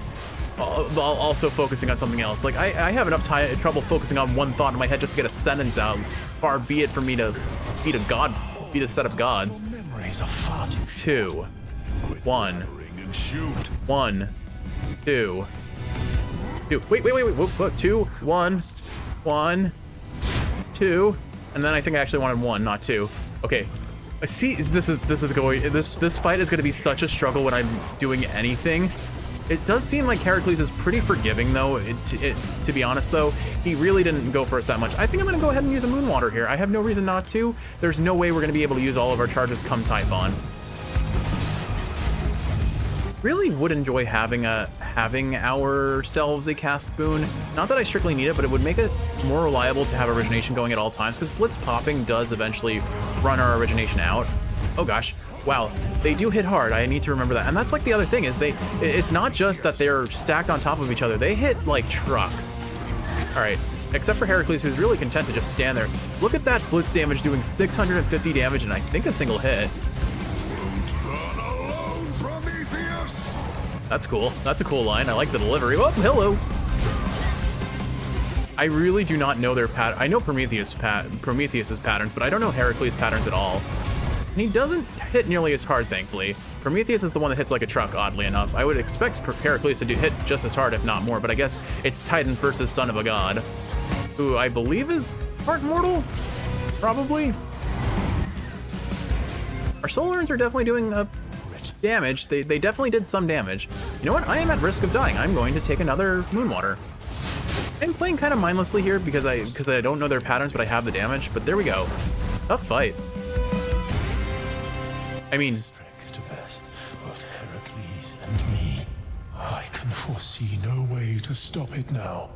also focusing on something else. Like I have enough trouble focusing on one thought in my head just to get a sentence out. Far be it for me to beat a set of gods. 2, 1. Shoot. 1, 2, 2. Wait. Whoa, 2, 1, 1, 2, and then I think I actually wanted 1, not 2. Okay. I see. This fight is going to be such a struggle when I'm doing anything. It does seem like Heracles is pretty forgiving, though. To be honest, though, he really didn't go for us that much. I think I'm going to go ahead and use a Moon Water here. I have no reason not to. There's no way we're going to be able to use all of our charges come Typhon. Really would enjoy having ourselves a cast boon. Not that I strictly need it, but it would make it more reliable to have origination going at all times, because blitz popping does eventually run our origination out. Oh gosh, wow, they do hit hard. I need to remember that. And that's like the other thing is it's not just that they're stacked on top of each other. They hit like trucks. All right, except for Heracles, who's really content to just stand there. Look at that blitz damage doing 650 damage and I think a single hit. That's cool. That's a cool line. I like the delivery. Oh, hello. I really do not know their pattern. I know Prometheus's patterns, but I don't know Heracles' patterns at all. And he doesn't hit nearly as hard, thankfully. Prometheus is the one that hits like a truck, oddly enough. I would expect Heracles to hit just as hard, if not more, but I guess it's Titan versus son of a god, who I believe is part mortal, probably. Our soul urns are definitely doing damage. They definitely did some damage. You know what? I am at risk of dying. I'm going to take another Moonwater. I'm playing kind of mindlessly here because I don't know their patterns, but I have the damage. But there we go. Tough fight. I mean, to best, but Heracles and me. I can foresee no way to stop it now.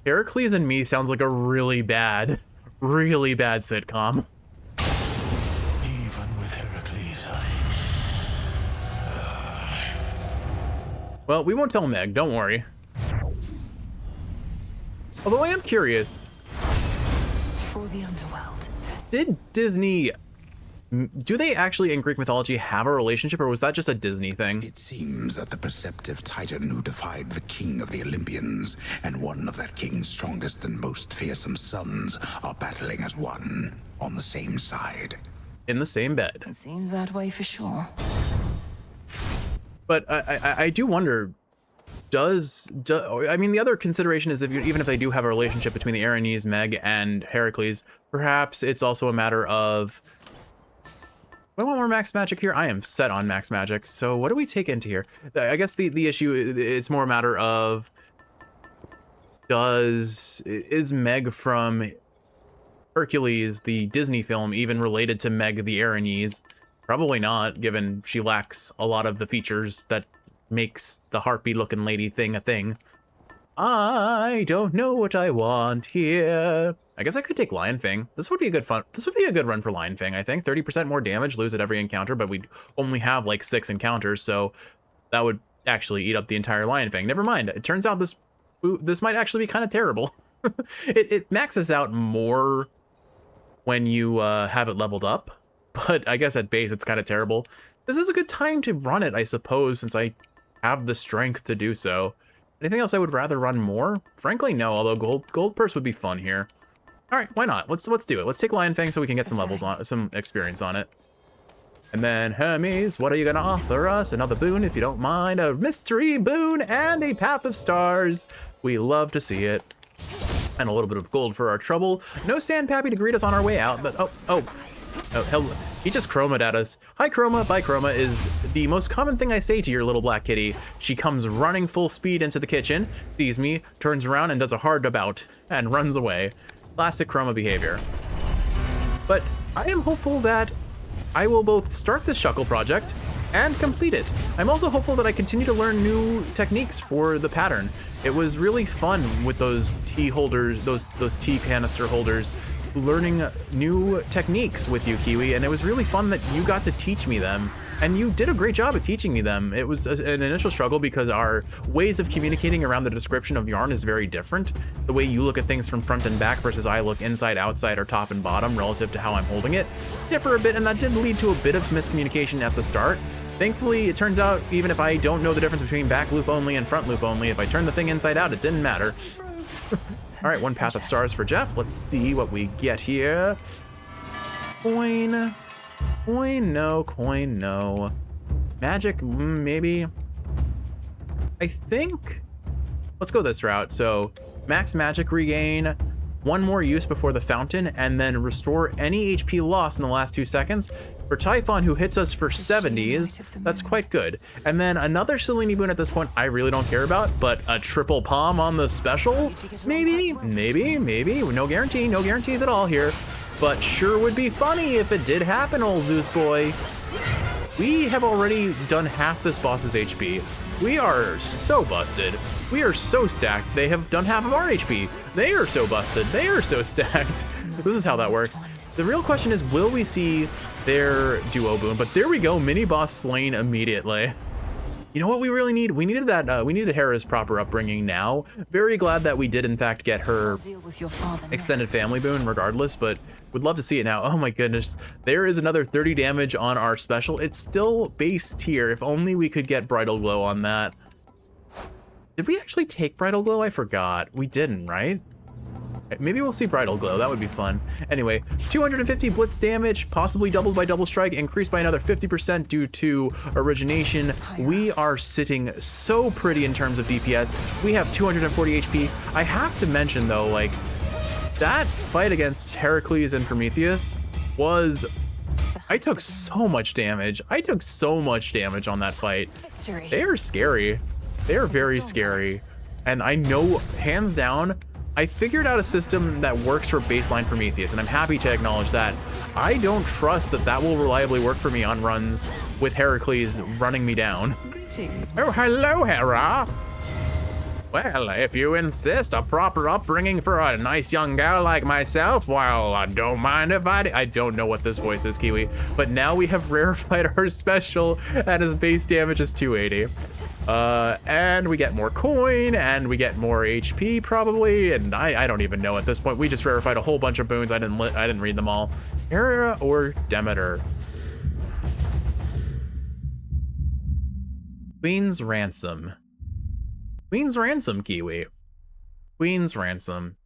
Heracles and me sounds like a really bad sitcom. Even with Heracles, Well, we won't tell Meg, don't worry. Although I am curious. For the underworld. Did Disney, do they actually in Greek mythology have a relationship, or was that just a Disney thing? It seems that the perceptive Titan who defied the king of the Olympians and one of that king's strongest and most fearsome sons are battling as one on the same side. In the same bed. It seems that way for sure. But I do wonder, I mean, the other consideration is even if they do have a relationship between the Erinyes, Meg, and Heracles, perhaps it's also a matter of, do I want more max magic here? I am set on max magic. So what do we take into here? I guess the issue, it's more a matter of, is Meg from Hercules, the Disney film, even related to Meg the Erinyes? Probably not, given she lacks a lot of the features that makes the harpy-looking lady thing a thing. I don't know what I want here. I guess I could take Lion Fang. This would be a good run for Lion Fang, I think. 30% more damage, lose at every encounter, but we'd only have like 6 encounters, so that would actually eat up the entire Lion Fang. Never mind. It turns out this might actually be kind of terrible. It maxes out more when you have it leveled up, but I guess at base it's kind of terrible. This is a good time to run it, I suppose, since I have the strength to do so. Anything else I would rather run more? Frankly, no, although gold purse would be fun here. All right, why not? Let's do it. Let's take Lion Fang so we can get some levels on, some experience on it. And then Hermes, what are you gonna offer us? Another boon, if you don't mind. A mystery boon and a path of stars. We love to see it. And a little bit of gold for our trouble. No Sandpappy to greet us on our way out, but oh, hello. He just chromaed at us. Hi, Chroma. Bye, Chroma is the most common thing I say to your little black kitty. She comes running full speed into the kitchen, sees me, turns around and does a hard about, and runs away. Classic Chroma behavior. But I am hopeful that I will both start this Shuckle project and complete it. I'm also hopeful that I continue to learn new techniques for the pattern. It was really fun with those tea holders, those tea canister holders, learning new techniques with you, Kiwi, and it was really fun that you got to teach me them, and you did a great job at teaching me them. It was an initial struggle because our ways of communicating around the description of yarn is very different. The way you look at things from front and back versus I look inside, outside, or top and bottom relative to how I'm holding it differ a bit, and that did lead to a bit of miscommunication at the start. Thankfully, it turns out even if I don't know the difference between back loop only and front loop only, if I turn the thing inside out, it didn't matter. All right, one path of stars for Jeff. Let's see what we get here. Coin. Coin, no. Coin, no. Magic, maybe. I think, let's go this route. So max magic regain, one more use before the fountain, and then restore any HP lost in the last 2 seconds. For Typhon, who hits us for 70s, that's quite good. And then another Selene boon at this point I really don't care about, but a triple palm on the special? Maybe. No guarantee, no guarantees at all here. But sure would be funny if it did happen, old Zeus boy. We have already done half this boss's HP. We are so busted. We are so stacked. They have done half of our HP. They are so busted. They are so stacked. This is how that works. The real question is, will we see their duo boon? But there we go, mini boss slain immediately. You know what we really need? We needed that. We needed Hera's proper upbringing now. Very glad that we did in fact get her extended family boon regardless, but would love to see it now. Oh my goodness. There is another 30 damage on our special. It's still base tier. If only we could get Bridal Glow on that. Did we actually take Bridal Glow? I forgot. We didn't, right? Maybe we'll see Bridal Glow. That would be fun. Anyway, 250 blitz damage, possibly doubled by double strike, increased by another 50% due to origination. We are sitting so pretty in terms of DPS. We have 240 HP. I have to mention though, like, that fight against Heracles and Prometheus was... I took so much damage. I took so much damage on that fight. They are scary. They are very scary. And I know, hands down, I figured out a system that works for baseline Prometheus, and I'm happy to acknowledge that. I don't trust that that will reliably work for me on runs with Heracles running me down. Oh, hello, Hera. Well, if you insist, a proper upbringing for a nice young gal like myself, well, I don't mind if I don't know what this voice is, Kiwi, but now we have rarefied our special, and his base damage is 280. And we get more coin, and we get more HP probably, and I don't even know at this point. We just rarefied a whole bunch of boons. I didn't read them all. Hera or Demeter? Queen's Ransom. Queen's Ransom, Kiwi. Queen's Ransom.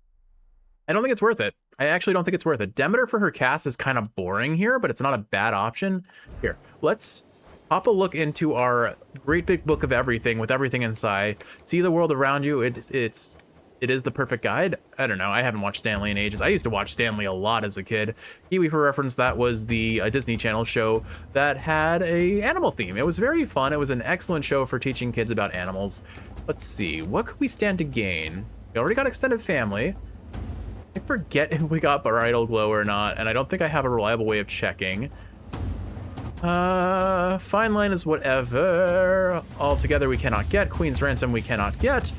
I don't think it's worth it. I actually don't think it's worth it. Demeter for her cast is kind of boring here, but it's not a bad option. Here, let's pop a look into our great big book of everything with everything inside. See the world around you. It is the perfect guide. I don't know. I haven't watched Stanley in ages. I used to watch Stanley a lot as a kid. Kiwi, for reference, that was the Disney Channel show that had a animal theme. It was very fun. It was an excellent show for teaching kids about animals. Let's see. What could we stand to gain? We already got extended family. I forget if we got Bridal Glow or not, and I don't think I have a reliable way of checking. Fine line is whatever. Altogether we cannot get. Queen's Ransom we cannot get.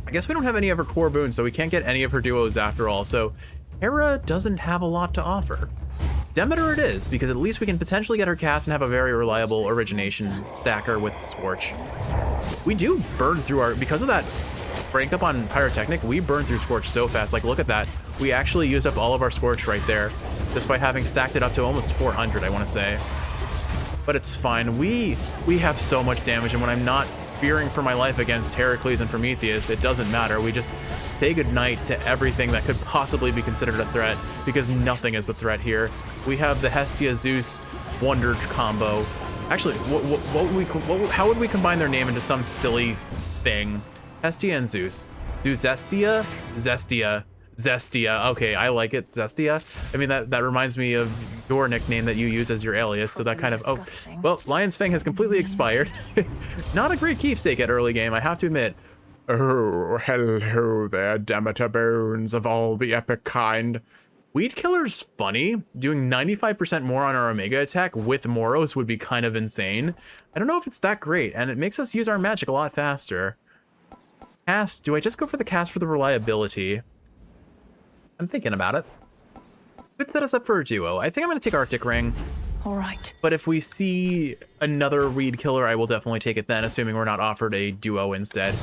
I guess we don't have any of her core boons, so we can't get any of her duos after all. So Hera doesn't have a lot to offer. Demeter it is, because at least we can potentially get her cast and have a very reliable origination stacker with Scorch. We do burn through our, because of that rank up on Pyrotechnic, we burn through Scorch so fast. Like, look at that. We actually used up all of our Scorch right there, just by having stacked it up to almost 400, I want to say. But it's fine. We have so much damage, and when I'm not fearing for my life against Heracles and Prometheus, it doesn't matter. We just say goodnight to everything that could possibly be considered a threat, because nothing is a threat here. We have the Hestia Zeus Wonder combo. Actually, how would we combine their name into some silly thing? Hestia and Zeus. Zeusestia? Zestia. Zestia. Okay, I like it. Zestia. I mean, that reminds me of your nickname that you use as your alias, so that kind of... Oh, well, Lion's Fang has completely expired. Not a great keepsake at early game, I have to admit. Oh, hello there, Demeter Bones of all the epic kind. Weed Killer's funny. Doing 95% more on our Omega attack with Moros would be kind of insane. I don't know if it's that great, and it makes us use our magic a lot faster. Cast, do I just go for the cast for the reliability? I'm thinking about it. Could set us up for a duo. I think I'm gonna take Arctic Ring. All right. But if we see another Weed Killer, I will definitely take it then, assuming we're not offered a duo instead.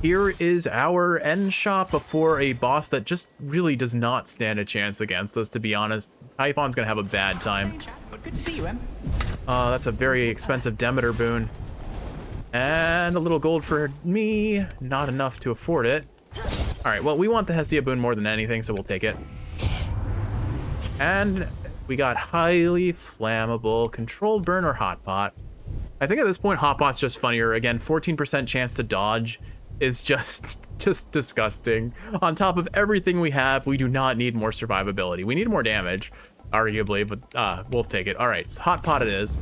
Here is our end shot before a boss that just really does not stand a chance against us, to be honest. Typhon's gonna have a bad time. Good to see you, Em. That's a very expensive Demeter boon. And a little gold for me, not enough to afford it. All right, well, we want the Hestia boon more than anything, so we'll take it. And we got highly flammable, controlled burn or hot pot. I think at this point, hot pot's just funnier. Again, 14% chance to dodge is just disgusting. On top of everything we have, we do not need more survivability. We need more damage, arguably, but we'll take it. All right, so hot pot it is.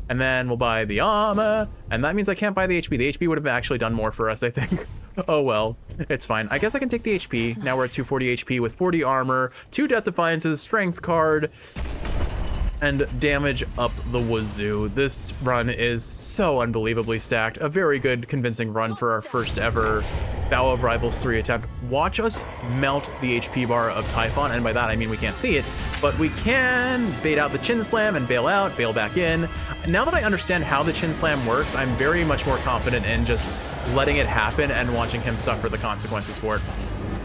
And then we'll buy the armor, and that means I can't buy the HP. The HP would have actually done more for us, I think. Oh well, it's fine. I guess I can take the HP. Now we're at 240 HP with 40 armor, 2 Death Defiances, Strength card, and damage up the wazoo. This run is so unbelievably stacked. A very good, convincing run for our first ever Vow of Rivals 3 attempt. Watch us melt the HP bar of Typhon, and by that I mean we can't see it, but we can bait out the Chin Slam and bail out, bail back in. Now that I understand how the Chin Slam works, I'm very much more confident in just letting it happen and watching him suffer the consequences for it.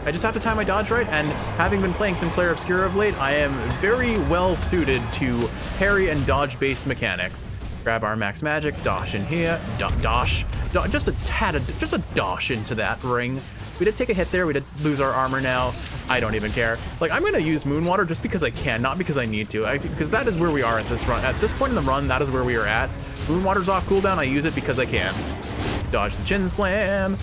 I just have to time my dodge right, and having been playing Sinclair Obscura of late, I am very well suited to parry and dodge-based mechanics. Grab our max magic, dosh in here, dosh, just a dosh into that ring. We did take a hit there, we did lose our armor now. I don't even care. Like, I'm gonna use Moonwater just because I can, not because I need to. Because that is where we are at this run. At this point in the run, that is where we are at. Moonwater's off cooldown, I use it because I can. Dodge the Chin Slam.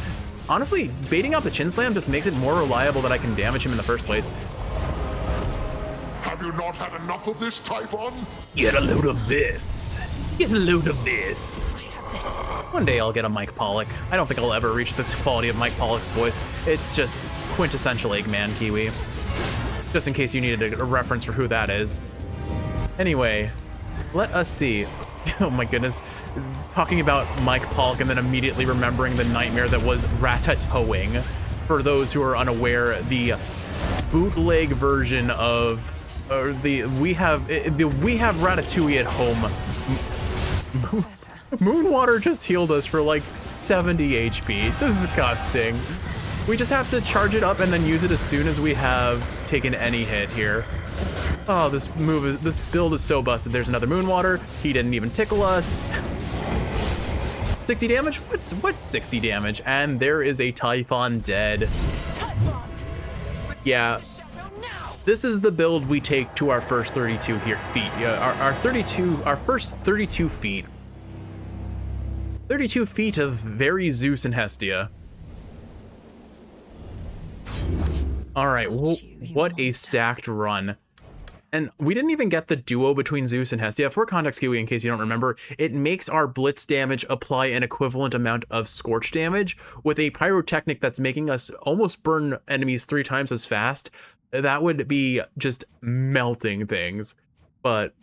Honestly, baiting out the Chin Slam just makes it more reliable that I can damage him in the first place. Have you not had enough of this, Typhon? Get a load of this. Get a load of this. One day I'll get a Mike Pollock. I don't think I'll ever reach the quality of Mike Pollock's voice. It's just quintessential Eggman Kiwi. Just in case you needed a reference for who that is. Anyway, let us see. Oh my goodness. Talking about Mike Pollock and then immediately remembering the nightmare that was ratatouing. For those who are unaware, the bootleg version of we have Ratatouille at home. Moonwater just healed us for like 70 HP. Disgusting. We just have to charge it up and then use it as soon as we have taken any hit here. Oh, this build is so busted. There's another Moonwater. He didn't even tickle us. 60 damage? What's 60 damage? And there is a Typhon dead. Yeah. This is the build we take to our first 32 feet. Yeah, our first 32 feet. 32 feet of very Zeus and Hestia. All right, what a stacked run. And we didn't even get the duo between Zeus and Hestia. For context, Kiwi, in case you don't remember, it makes our blitz damage apply an equivalent amount of scorch damage with a pyrotechnic that's making us almost burn enemies 3 times as fast. That would be just melting things. But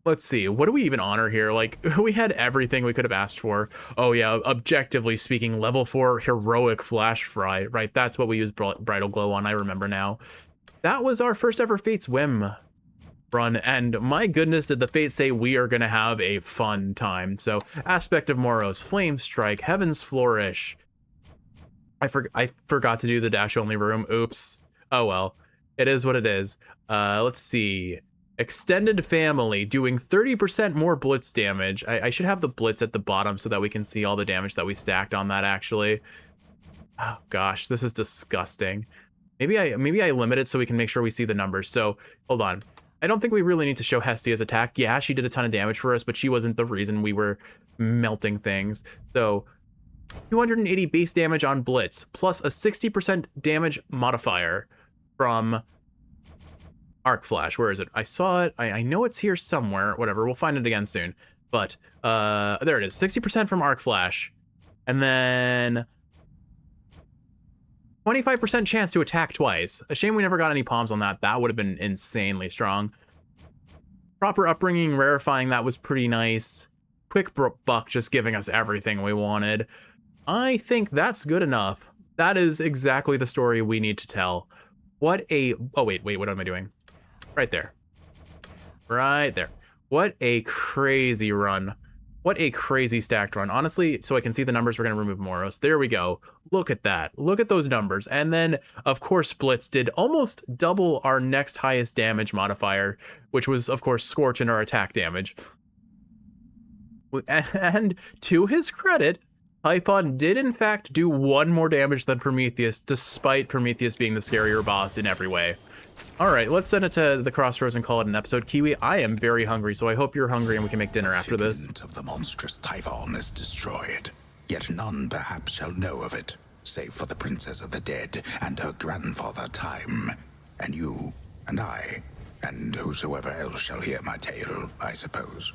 let's see, what do we even honor here? Like, we had everything we could have asked for. Oh yeah, objectively speaking, level 4 heroic flash fry, right? That's what we used Bridal Glow on, I remember now. That was our first ever Fates Whim run, and my goodness, did the Fates say we are gonna have a fun time. So, Aspect of Moros, Flame Strike, Heaven's Flourish. I forgot to do the dash only room, oops. Oh well, it is what it is. Let's see. Extended Family, doing 30% more blitz damage. I should have the blitz at the bottom so that we can see all the damage that we stacked on that, actually. Oh gosh, this is disgusting. Maybe I limit it so we can make sure we see the numbers. So, hold on. I don't think we really need to show Hestia's attack. Yeah, she did a ton of damage for us, but she wasn't the reason we were melting things. So, 280 base damage on blitz, plus a 60% damage modifier from Arc Flash. Where is it? I saw it. I know it's here somewhere. Whatever, we'll find it again soon. But there it is. 60% from Arc Flash. And then 25% chance to attack twice. A shame we never got any palms on that. That would have been insanely strong. Proper upbringing, rarefying, that was pretty nice. Quick buck just giving us everything we wanted. I think that's good enough. That is exactly the story we need to tell. What a... Oh, wait, what am I doing? Right there. Right there. What a crazy run. What a crazy stacked run. Honestly, so I can see the numbers, we're going to remove Moros. There we go. Look at that. Look at those numbers. And then, of course, Blitz did almost double our next highest damage modifier, which was, of course, Scorch in our attack damage. And to his credit, Typhon did, in fact, do 1 more damage than Prometheus, despite Prometheus being the scarier boss in every way. All right, let's send it to the Crossroads and call it an episode. Kiwi, I am very hungry, so I hope you're hungry and we can make dinner after this. The of the monstrous Typhon is destroyed, yet none perhaps shall know of it, save for the Princess of the Dead and her grandfather Time, and you, and I, and whosoever else shall hear my tale, I suppose.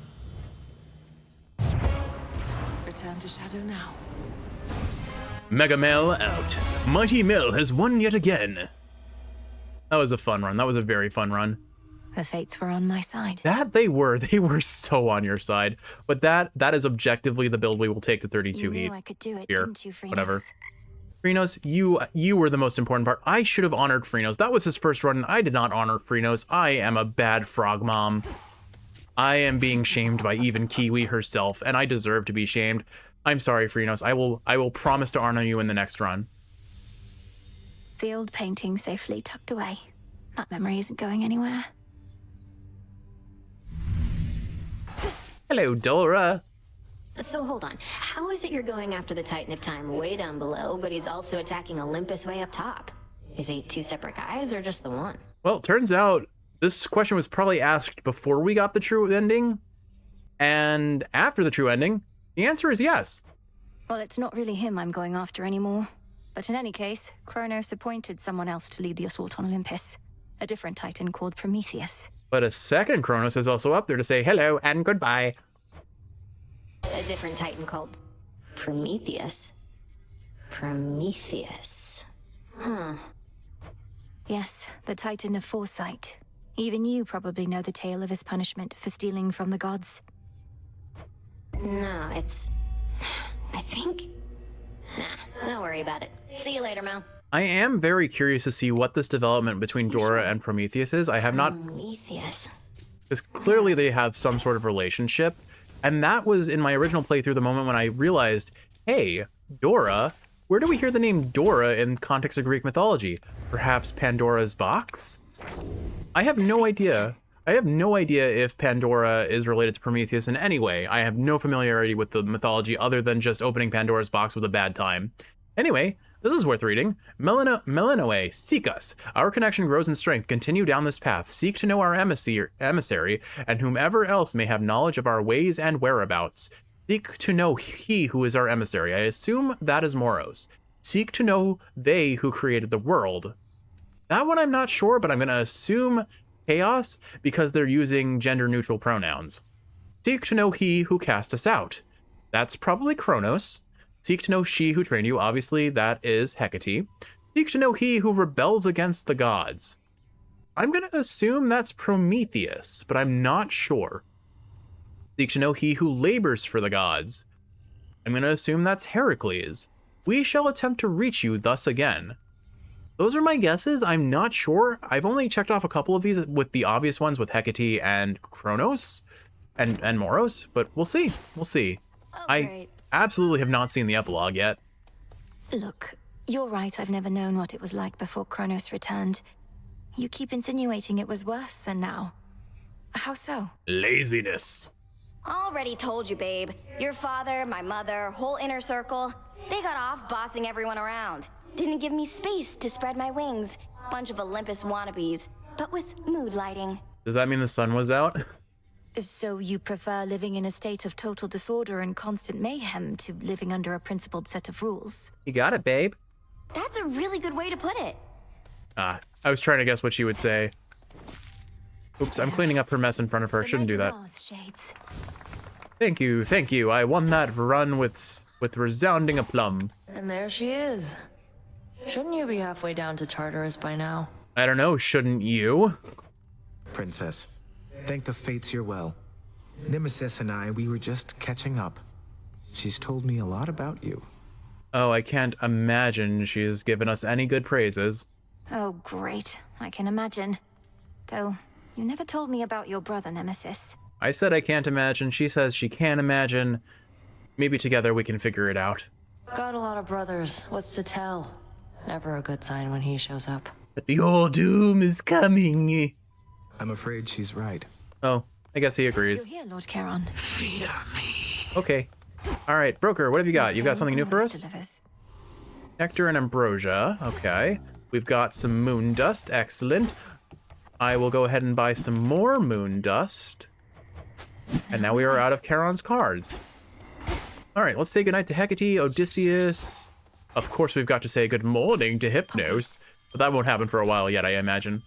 Return to Shadow now. Mega Mel out. Mighty Mel has won yet again. That was a fun run. That was a very fun run. The Fates were on my side. That they were so on your side. But that is objectively the build we will take to 32 heat. I could do it, here, didn't you, Freenos? whatever. Phrynos, you were the most important part. I should have honored Phrynos. That was his first run, and I did not honor Phrynos. I am a bad frog mom. I am being shamed by even Kiwi herself, and I deserve to be shamed. I'm sorry, Phrynos. I will promise to honor you in the next run. The old painting safely tucked away. That memory isn't going anywhere. Hello, Dora. So hold on. How is it you're going after the Titan of Time way down below, but he's also attacking Olympus way up top? Is he two separate guys or just the one? Well, it turns out this question was probably asked before we got the true ending. And after the true ending, the answer is yes. Well, it's not really him I'm going after anymore. But in any case, Kronos appointed someone else to lead the assault on Olympus. A different Titan called Prometheus. But a second Kronos is also up there to say hello and goodbye. A different Titan called Prometheus. Prometheus. Huh. Yes, the Titan of Foresight. Even you probably know the tale of his punishment for stealing from the gods. No, it's... I think... Nah, don't worry about it. See you later, Mel. I am very curious to see what this development between Dora and Prometheus is. I have not... Prometheus. Because clearly they have some sort of relationship. And that was in my original playthrough the moment when I realized, hey, Dora, where do we hear the name Dora in context of Greek mythology? Perhaps Pandora's box? I have no idea. I have no idea if Pandora is related to Prometheus in any way. I have no familiarity with the mythology other than just opening Pandora's box was a bad time. Anyway, this is worth reading. Melanoe, seek us. Our connection grows in strength. Continue down this path. Seek to know our emissary, and whomever else may have knowledge of our ways and whereabouts. Seek to know he who is our emissary. I assume that is Moros. Seek to know they who created the world. That one I'm not sure, but I'm going to assume Chaos because they're using gender-neutral pronouns. Seek to know he who cast us out. That's probably Kronos. Seek to know she who trained you. Obviously, that is Hecate. Seek to know he who rebels against the gods. I'm going to assume that's Prometheus, but I'm not sure. Seek to know he who labors for the gods. I'm going to assume that's Heracles. We shall attempt to reach you thus again. Those are my guesses. I'm not sure. I've only checked off a couple of these with the obvious ones with Hecate and Kronos and Moros, but we'll see. We'll see. Oh, I absolutely have not seen the epilogue yet. Look, you're right. I've never known what it was like before Kronos returned. You keep insinuating it was worse than now. How so? Laziness. Already told you, babe. Your father, my mother, whole inner circle, they got off bossing everyone around. Didn't give me space to spread my wings. Bunch of Olympus wannabes, but with mood lighting. Does that mean the sun was out? So you prefer living in a state of total disorder and constant mayhem to living under a principled set of rules? You got it, babe. That's a really good way to put it. I was trying to guess what she would say. Oops, I'm cleaning up her mess in front of her. Shouldn't do that. Shades. Thank you, thank you. I won that run with resounding aplomb. And there she is. Shouldn't you be halfway down to Tartarus by now? I don't know, shouldn't you? Princess, thank the fates you're well. Nemesis and I, we were just catching up. She's told me a lot about you. Oh, I can't imagine she's given us any good praises. Oh, great. I can imagine. Though, you never told me about your brother, Nemesis. I said I can't imagine. She says she can imagine. Maybe together we can figure it out. Got a lot of brothers. What's to tell? Never a good sign when he shows up. Your doom is coming. I'm afraid she's right. Oh, I guess he agrees. You're here, Lord Charon. Fear me. Okay. All right, Broker, what have you got? You got something new for us? Nectar and ambrosia. Okay. We've got some moon dust. Excellent. I will go ahead and buy some more moon dust. And now we are out of Charon's cards. All right, let's say goodnight to Hecate, Odysseus. Of course, we've got to say good morning to Hypnos, but that won't happen for a while yet, I imagine.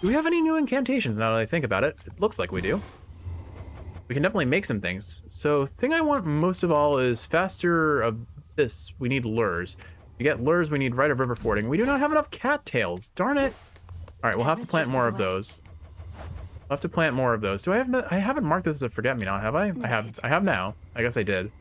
Do we have any new incantations now that I think about it? It looks like we do. We can definitely make some things. So, thing I want most of all is faster of this. We need lures. To get lures, we need right of river fording. We do not have enough cattails. Darn it. All right, we'll have to plant more of those. We'll have to plant more of those. Do I have? I haven't marked this as a forget-me-not, have I? I have now. I guess I did.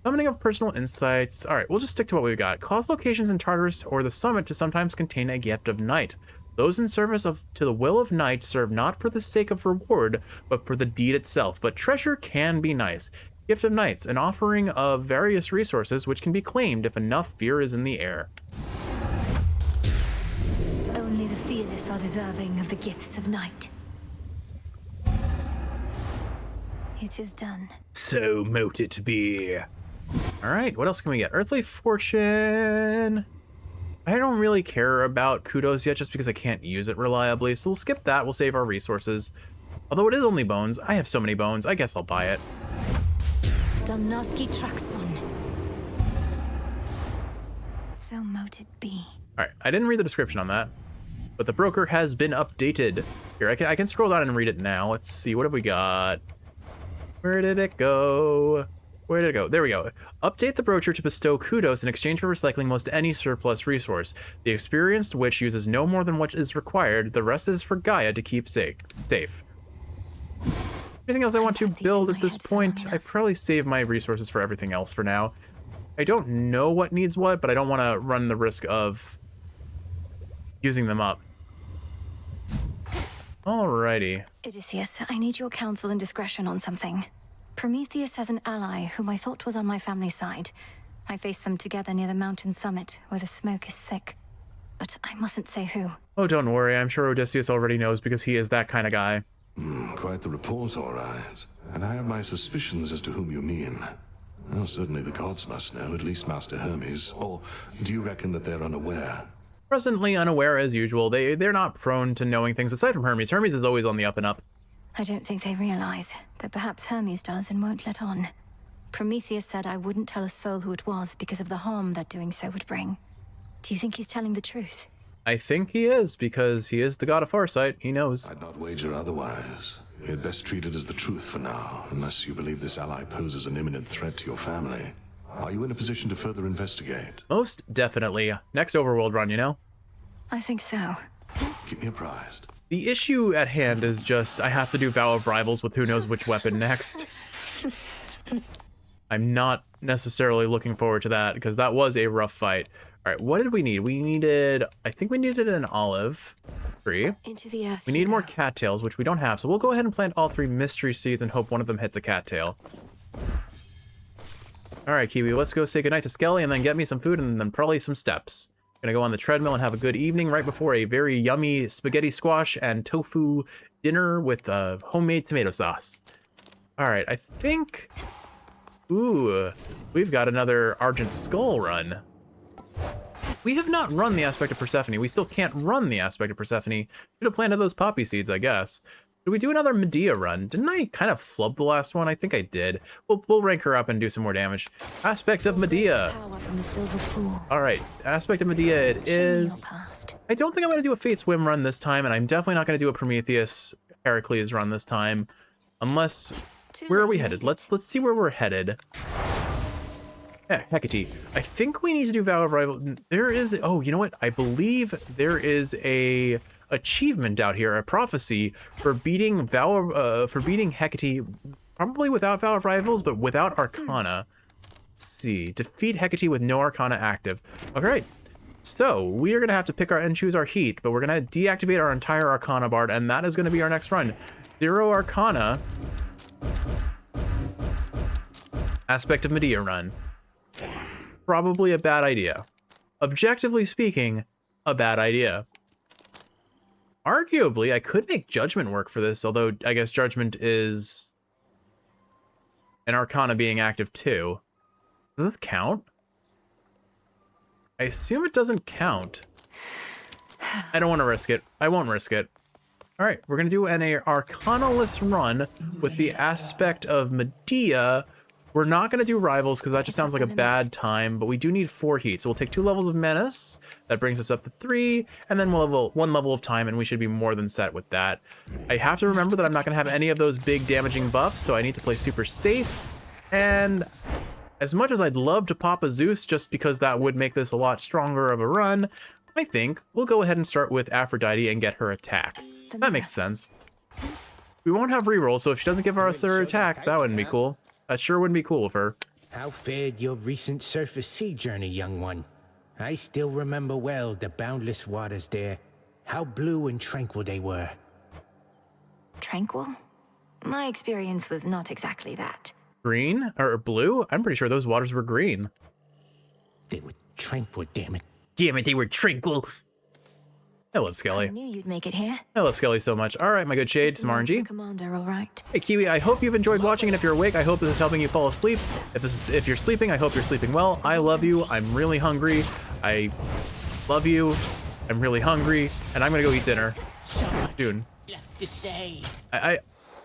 Summoning of personal insights. All right, we'll just stick to what we've got. Cause locations in Tartarus or the summit to sometimes contain a gift of night. Those in service to the will of night serve not for the sake of reward, but for the deed itself. But treasure can be nice. Gift of Nights, an offering of various resources which can be claimed if enough fear is in the air. Only the fearless are deserving of the gifts of night. It is done. So mote it be. All right, what else can we get? Earthly Fortune. I don't really care about Kudos yet just because I can't use it reliably, so we'll skip that. We'll save our resources. Although it is only bones. I have so many bones. I guess I'll buy it. Domnoski Traxon. So mote it be. All right, I didn't read the description on that, but the broker has been updated. Here, I can scroll down and read it now. Let's see, what have we got? Where did it go? Where did it go? There we go. Update the brochure to bestow kudos in exchange for recycling most any surplus resource. The experienced witch uses no more than what is required. The rest is for Gaia to keep safe. Anything else I want to build at this point? I probably save my resources for everything else for now. I don't know what needs what, but I don't want to run the risk of using them up. Alrighty. Odysseus, I need your counsel and discretion on something. Prometheus has an ally whom I thought was on my family's side. I faced them together near the mountain summit, where the smoke is thick. But I mustn't say who. Oh, don't worry. I'm sure Odysseus already knows because he is that kind of guy. Quite the report, all right. And I have my suspicions as to whom you mean. Well, certainly the gods must know, at least Master Hermes. Or do you reckon that they're unaware? Presently unaware as usual. They're not prone to knowing things aside from Hermes. Hermes is always on the up and up. I don't think they realize that perhaps Hermes does and won't let on. Prometheus said I wouldn't tell a soul who it was because of the harm that doing so would bring. Do you think he's telling the truth? I think he is, because he is the god of foresight. He knows. I'd not wager otherwise. You had best treat it as the truth for now, unless you believe this ally poses an imminent threat to your family. Are you in a position to further investigate? Most definitely. Next Overworld run, you know? I think so. Keep me apprised. The issue at hand is just I have to do Vow of Rivals with who knows which weapon next. I'm not necessarily looking forward to that because that was a rough fight. All right, what did we need? I think we needed an olive tree. Into the earth. We need more cattails, which we don't have. So we'll go ahead and plant all 3 mystery seeds and hope one of them hits a cattail. All right, Kiwi, let's go say goodnight to Skelly and then get me some food and then probably some steps. Gonna go on the treadmill and have a good evening right before a very yummy spaghetti squash and tofu dinner with homemade tomato sauce. All right, I think, ooh, we've got another Argent Skull run. We have not run the Aspect of Persephone. We still can't run the Aspect of Persephone. Should have planted those poppy seeds, I guess. Did we do another Medea run? Didn't I kind of flub the last one? I think I did. We'll rank her up and do some more damage. Aspect of Medea. All right, Aspect of Medea it is. I don't think I'm going to do a Fate Swim run this time, and I'm definitely not going to do a Prometheus Heracles run this time. Unless, where are we headed? Let's see where we're headed. Yeah, Hecate. I think we need to do Vow of Rival. There is, oh, you know what? I believe there is a achievement out here, a prophecy for beating Hecate, probably without Vow of Rivals, but without Arcana. Let's see, defeat Hecate with no Arcana active. Okay, so we are gonna have to pick and choose our heat, but we're gonna deactivate our entire Arcana bar, and that is gonna be our next run. 0 Arcana, Aspect of Medea run. Probably a bad idea. Objectively speaking, a bad idea. Arguably, I could make Judgment work for this, although I guess Judgment is an Arcana being active too. Does this count? I assume it doesn't count. I don't want to risk it. I won't risk it. All right, we're gonna do an Arcana-less run with the Aspect of Medea. We're not going to do Rivals because that just sounds like a bad time, but we do need 4 heat. So we'll take 2 levels of Menace. That brings us up to 3, and then we'll level 1 level of Time, and we should be more than set with that. I have to remember that I'm not going to have any of those big damaging buffs, so I need to play super safe. And as much as I'd love to pop a Zeus just because that would make this a lot stronger of a run, I think we'll go ahead and start with Aphrodite and get her attack. That makes sense. We won't have rerolls, so if she doesn't give us her attack, that wouldn't be cool. That sure wouldn't be cool of her. How fared your recent surface sea journey, young one? I still remember well the boundless waters there. How blue and tranquil they were. Tranquil? My experience was not exactly that. Green or blue? I'm pretty sure those waters were green. They were tranquil, damn it. Damn it, they were tranquil. I love Skelly. I knew you'd make it here. I love Skelly so much. All right, my good shade, some RNG. Commander, all right. Hey Kiwi, I hope you've enjoyed watching, and if you're awake, I hope this is helping you fall asleep. If you're sleeping, I hope you're sleeping well. I love you. I'm really hungry. I love you. I'm really hungry, and I'm gonna go eat dinner. Dude. Left to say.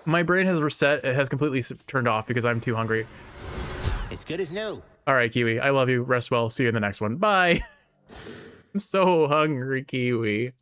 My brain has reset. It has completely turned off because I'm too hungry. As good as no. All right, Kiwi. I love you. Rest well. See you in the next one. Bye. I'm so hungry, Kiwi.